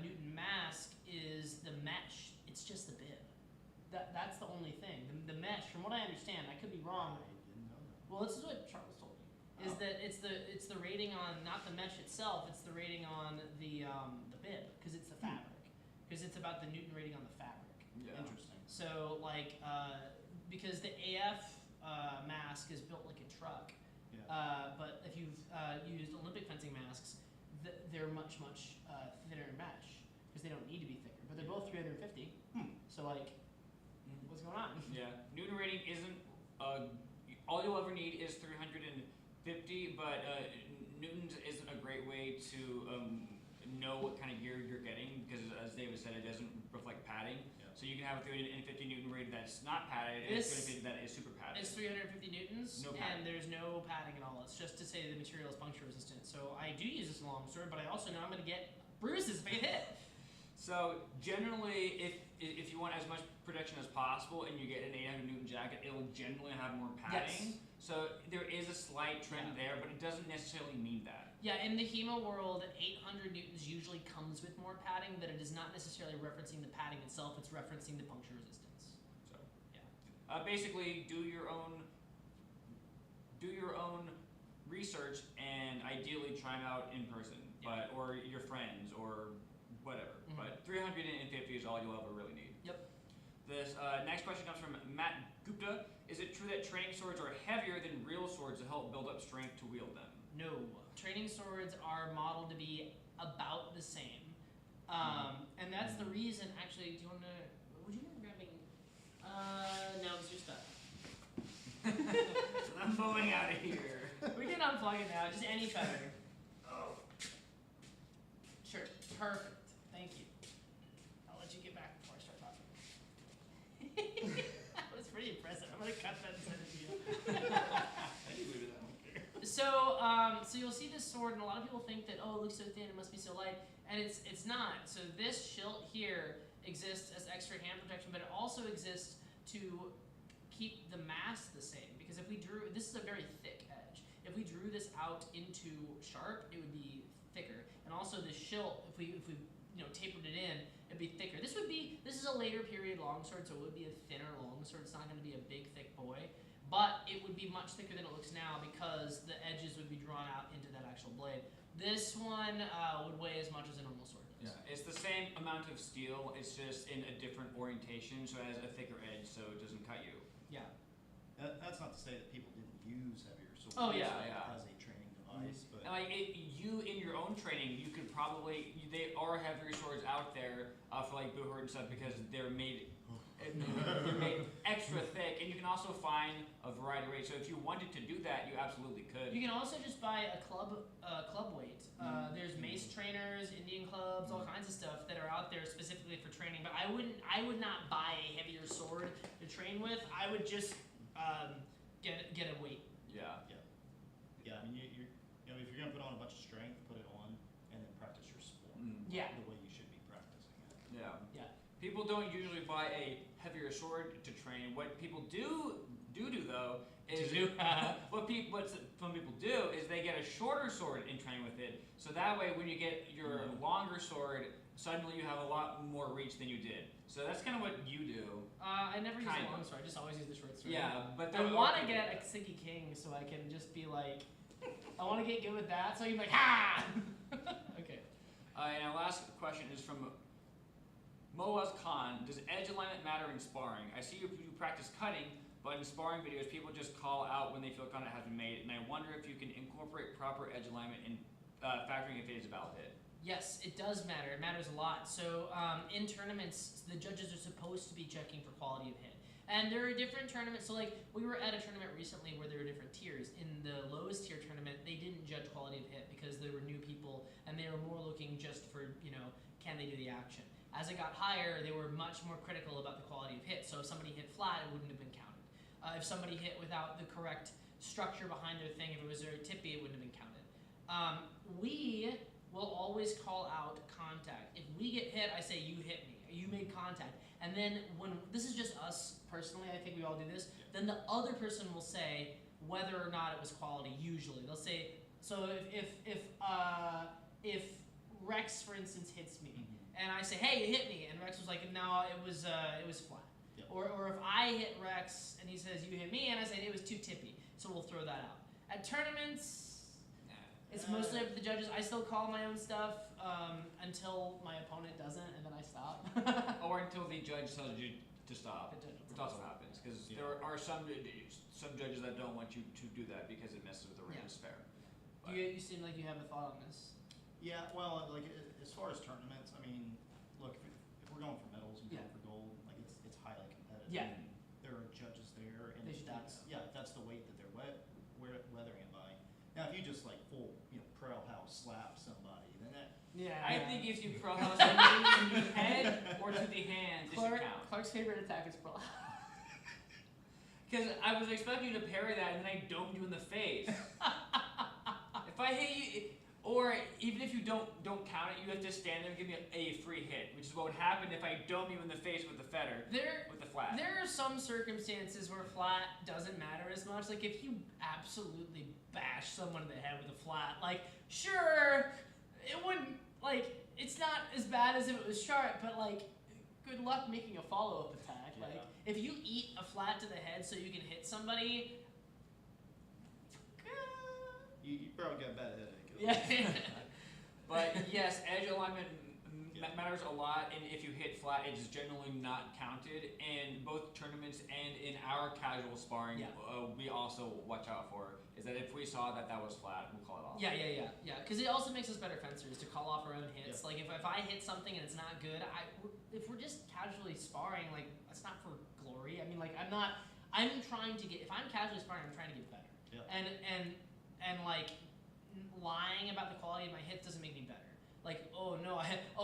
Newton mask is the mesh. It's just the bib. That's the only thing. The mesh, from what I understand, I could be wrong. I didn't know that. Well, this is what Charles told me. Is that it's the rating on not the mesh itself, it's the rating on the bib, because it's the fabric. Because it's about the Newton rating on the fabric. Yeah. Interesting. So like because the AF mask is built like a truck, Yeah. but if you've used Olympic fencing masks, they're much thinner mesh because they don't need to be thicker. But they're both 350. So like, what's going on? Yeah. Newton rating isn't. All you'll ever need is 350, but Newton's isn't a great way to know what kind of gear you're getting because, as David said, it doesn't reflect padding. Yeah. So you can have a 350 Newton rating that's not padded and a 350 that is super padded. padding. It's 350 newtons, No and padding. there's no padding at all. It's just to say the material is puncture resistant. So I do use this longsword, but I also know I'm going to get bruises if I get hit. So generally, if you want as much protection as possible and you get an 800 Newton jacket, it will generally have more padding. Yes. So there is a slight trend Yeah. there, but it doesn't necessarily mean that. Yeah, in the Hemo world, 800 newtons usually comes with more padding, but it is not necessarily referencing the padding itself. It's referencing the puncture resistance. So Yeah. basically, do your own research and ideally try them out in person, Yeah. or your friends or whatever. Mhm. But 350 is all you'll ever really need. Yep. This next question comes from Matt Gupta. Is it true that training swords are heavier than real swords to help build up strength to wield them? No. Training swords are modeled to be about the same. And that's the reason, actually, do you want to, would you mind grabbing, no, it's your stuff. I'm going out of here. We can unplug it now, just any feather. Oh. Sure, perfect. Thank you. I'll let you get back before I start talking. That was pretty impressive. I'm gonna cut that and send it to you. So you'll see this sword, and a lot of people think that, oh, it looks so thin, it must be so light, and it's not. So this hilt here exists as extra hand protection, but it also exists to keep the mass the same. Because if we drew, this is a very thick edge. If we drew this out into sharp, it would be thicker. And also this hilt, if we tapered it in, it'd be thicker. This is a later period longsword, so it would be a thinner longsword. It's not going to be a big, thick boy. But it would be much thicker than it looks now because the edges would be drawn out into that actual blade. This one would weigh as much as a normal sword does. Yeah, it's the same amount of steel. It's just in a different orientation, so it has a thicker edge, so it doesn't cut you. Yeah. That's not to say that people didn't use heavier swords Oh, yeah, yeah. as a training device, but And you in your own training, you could probably there are heavier swords out there for like Boohurt and stuff because they're made extra thick, and you can also find a variety of weights. So if you wanted to do that, you absolutely could. You can also just buy a club weight. There's mace trainers, Indian clubs, all kinds of stuff that are out there specifically for training. But I would not buy a heavier sword to train with. I would just get a weight. Yeah. yeah, I mean, if you're gonna put on a bunch of strength, put it on, and then practice your sport. Yeah. The way you should be practicing it. Yeah. Yeah. People don't usually buy a heavier sword to train. What people do though is what some people do is they get a shorter sword and train with it. So that way, when you get your longer sword, suddenly you have a lot more reach than you did. So that's kind of what you do. I never use Kind a long of. sword. I just always use the short sword. Yeah, but I want to get a Siggy King so I can just be like, I want to get good with that. So I can be like, ha! Okay. And our last question is from Moaz Khan. Does edge alignment matter in sparring? I see you practice cutting, but in sparring videos, people just call out when they feel contact has been made, and I wonder if you can incorporate proper edge alignment in factoring if it is a valid hit. Yes, it does matter. It matters a lot. So in tournaments, the judges are supposed to be checking for quality of hit. And there are different tournaments. So like we were at a tournament recently where there were different tiers. In the lowest tier tournament, they didn't judge quality of hit because there were new people and they were more looking just for, can they do the action. As it got higher, they were much more critical about the quality of hit. So if somebody hit flat, it wouldn't have been counted. If somebody hit without the correct structure behind their thing, if it was very tippy, it wouldn't have been counted. We will always call out contact. If we get hit, I say, you hit me. You made contact. And then when, this is just us personally, I think we all do this, then the other person will say whether or not it was quality, usually. They'll say, so if Rex, for instance, hits me, and I say, hey, you hit me, and Rex was like, no, it was flat. Yep. Or if I hit Rex, and he says, you hit me, and I say, it was too tippy, so we'll throw that out. At tournaments, it's mostly up to the judges. I still call my own stuff until my opponent doesn't, and then I stop. Or until the judge tells you to stop, The judge which also happens, because there are some judges that don't want you to do that because it messes with the Yeah. race fair. You seem like you have a thought on this. Yeah, well, like as far as tournaments, I mean, look, if we're going for medals and Yeah. going for gold, like it's highly competitive. Yeah. There are judges there, and They should that's the weight that they're weathering it by. Now, if you just like full, Pearl House slap somebody, then that. Yeah. I think if you pro house somebody in the head or to the hands, it should count. Clark's favorite attack is pro. Because I was expecting you to parry that and then I domed you in the face. If I hit you, or even if you don't count it, you have to stand there and give me a free hit, which is what would happen if I dome you in the face with the fetter, with the flat. There are some circumstances where flat doesn't matter as much. Like if you absolutely bash someone in the head with a flat, like sure, it wouldn't, like it's not as bad as if it was sharp, but like good luck making a follow-up attack. Yeah. Like if you eat a flat to the head so you can hit somebody, You probably got a bad headache. yeah. But yes, edge alignment matters a lot, and if you hit flat, it's generally not counted. In both tournaments and in our casual sparring, we also watch out for is that if we saw that was flat, we'll call it off. Yeah. Because it also makes us better fencers to call off our own hits. Yeah. Like if I hit something and it's not good, if we're just casually sparring, like that's not for glory. I mean, like I'm trying to get. If I'm casually sparring, I'm trying to get better. Yeah. And like lying about the quality of my hits doesn't make me better. Like, oh no,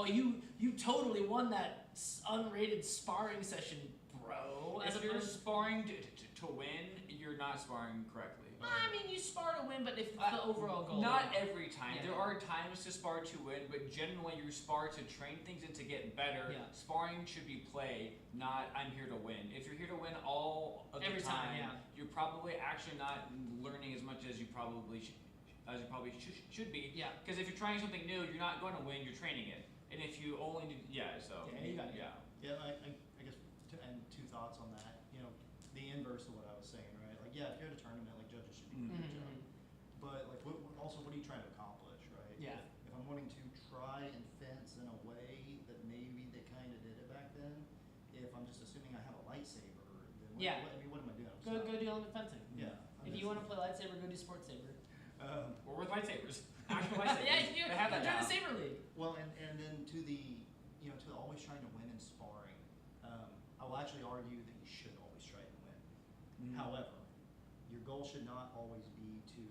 you totally won that unrated sparring session, bro. If you're sparring to win, you're not sparring correctly. I mean, you spar to win, but if the overall goal. Not every time. Yeah. There are times to spar to win, but generally you spar to train things and to get better. Yeah. Sparring should be play, not I'm here to win. If you're here to win all of Every the time, time, yeah. you're probably actually not learning as much as you probably should be. Yeah. Because if you're trying something new, you're not going to win. You're training it. And if you only do, Yeah, you got it. Yeah, I guess, and two thoughts on that. You know, the inverse of what I was saying, right? Like, yeah, if you're at a tournament, like judges should be doing a good job. But like, also, what are you trying to accomplish, right? Yeah. If I'm wanting to try and fence in a way that maybe they kind of did it back then, if I'm just assuming I have a lightsaber, then what am I doing? Go do element fencing. Yeah. If you want to play lightsaber, go do sports saber. or with lightsabers. Actual lightsabers. Yeah, you They have that join now. the Saber League. Well, and then to the, you know, to always trying to win in sparring, I will actually argue that you should always try to win. However, your goal should not always be to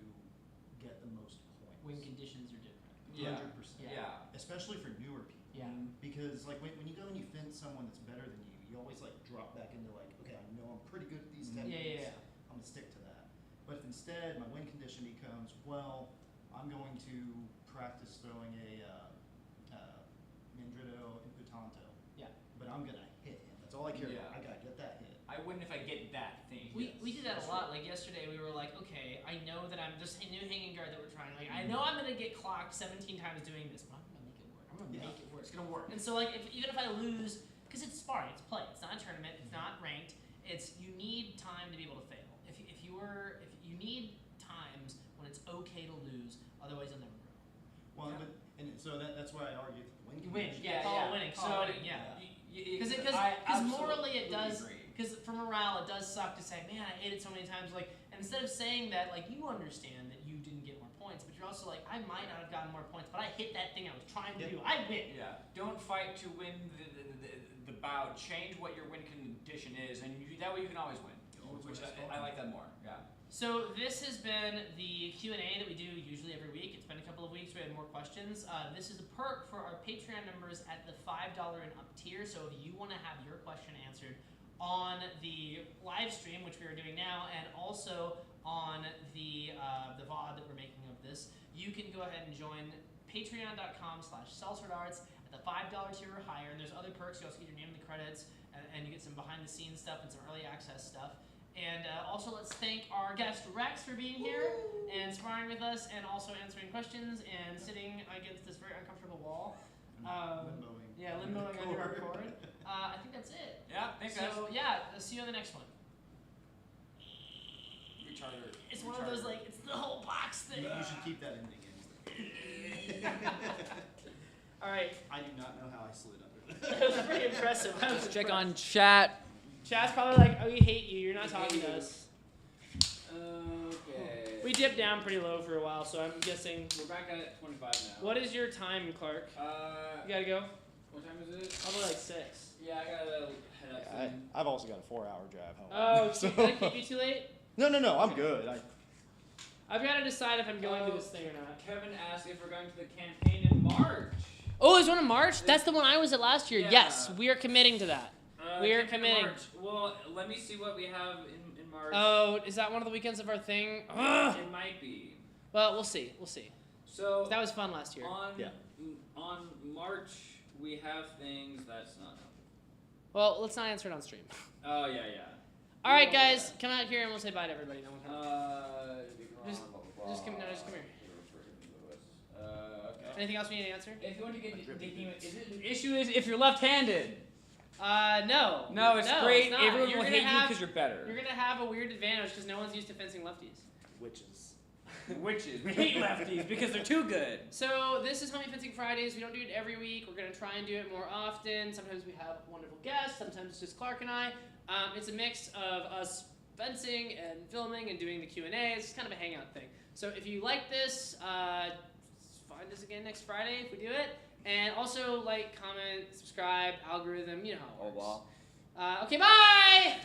get the most points. Win conditions are different. 100%. Yeah. Especially for newer people. Yeah. Because like when you go and you fence someone that's better than you, you always like drop back into like, okay, I know I'm pretty good at these techniques. Yeah. I'm gonna stick to that. But if instead my win condition becomes, well, I'm going to practice throwing a Mandrito Imputanto. Yeah. But I'm gonna hit him. That's all I care about. I gotta get that hit. I wouldn't if I get that thing. We did that a lot. Like yesterday, we were like, okay, I know that I'm just a new hanging guard that we're trying. Like I know I'm gonna get clocked 17 times doing this, but I'm gonna make it work. I'm gonna make it work. It's gonna work. And so like even if I lose, because it's sparring, it's play. It's not a tournament. It's not ranked. It's you need time to be able to fail. If you need times when it's okay to lose, otherwise you'll never grow. Well, but and so that's why I argue that the win You win. condition. Yeah, call it winning. Call it winning. Yeah. Because morally it does. Because for morale, it does suck to say, man, I ate it so many times. Like, and instead of saying that, like, you understand that you didn't get more points, but you're also like, I might not have gotten more points, but I hit that thing I was trying to do. I win. Yeah. Don't fight to win the bout. Change what your win condition is, and that way you can always win. Which I like that more. Yeah. So this has been the Q&A that we do usually every week. It's been a couple of weeks. We had more questions. This is a perk for our Patreon members at the $5 and up tier. So if you want to have your question answered on the live stream, which we are doing now, and also on the VOD that we're making of this, you can go ahead and join patreon.com/seltzerdarts at the $5 tier or higher. And there's other perks. You also get your name in the credits, and you get some behind-the-scenes stuff and some early access stuff. And also let's thank our guest Rex for being here and sparring with us and also answering questions and sitting against this very uncomfortable wall. Limboing. Yeah, limboing under our cord. I think that's it. Yeah. Thanks, guys. So yeah, see you on the next one. Recharger. It's one of those like, it's the whole box thing. You should keep that ending in. Alright, I do not know how I slid under that that. was pretty impressive. I was Let's check impressed. on chat. Chat's probably like, oh, we hate you. You're not talking to us. Okay. We dipped down pretty low for a while, so I'm guessing. We're back at 25 now. What is your time, Clark? You gotta go? What time is it? Probably like 6. Yeah, I gotta head up soon. I've also got a 4-hour drive home. Oh, so did I keep you too late? No, I'm good. I've got to decide if I'm going to this thing or not. Kevin asked if we're going to the campaign in March. Oh, there's one in March? That's the one I was at last year. Yeah. Yes, we are committing to that. We are campaign in committing. March. Well, let me see what we have in March. Oh, is that one of the weekends of our thing? Ugh. It might be. Well, we'll see. We'll see. So That was fun last year. on March we have things that's not. Well, let's not answer it on stream. Oh yeah. All right, guys, come out here and we'll say bye to everybody. No one come. Just Just come. No, just come here. Okay. Anything else we need to answer? If you want to get the issue is if you're left-handed. No. No, it's great. not. Everyone You're will gonna hate you have- because you're better. You're gonna have a weird advantage because no one's used to fencing lefties. Witches. Witches. We hate lefties because they're too good. So this is Homie Fencing Fridays. We don't do it every week. We're gonna try and do it more often. Sometimes we have wonderful guests. Sometimes it's just Clark and I. It's a mix of us fencing and filming and doing the Q&A. It's kind of a hangout thing. So if you like this, find us again next Friday if we do it. And also like, comment, subscribe, algorithm. You know how it works. Okay, bye.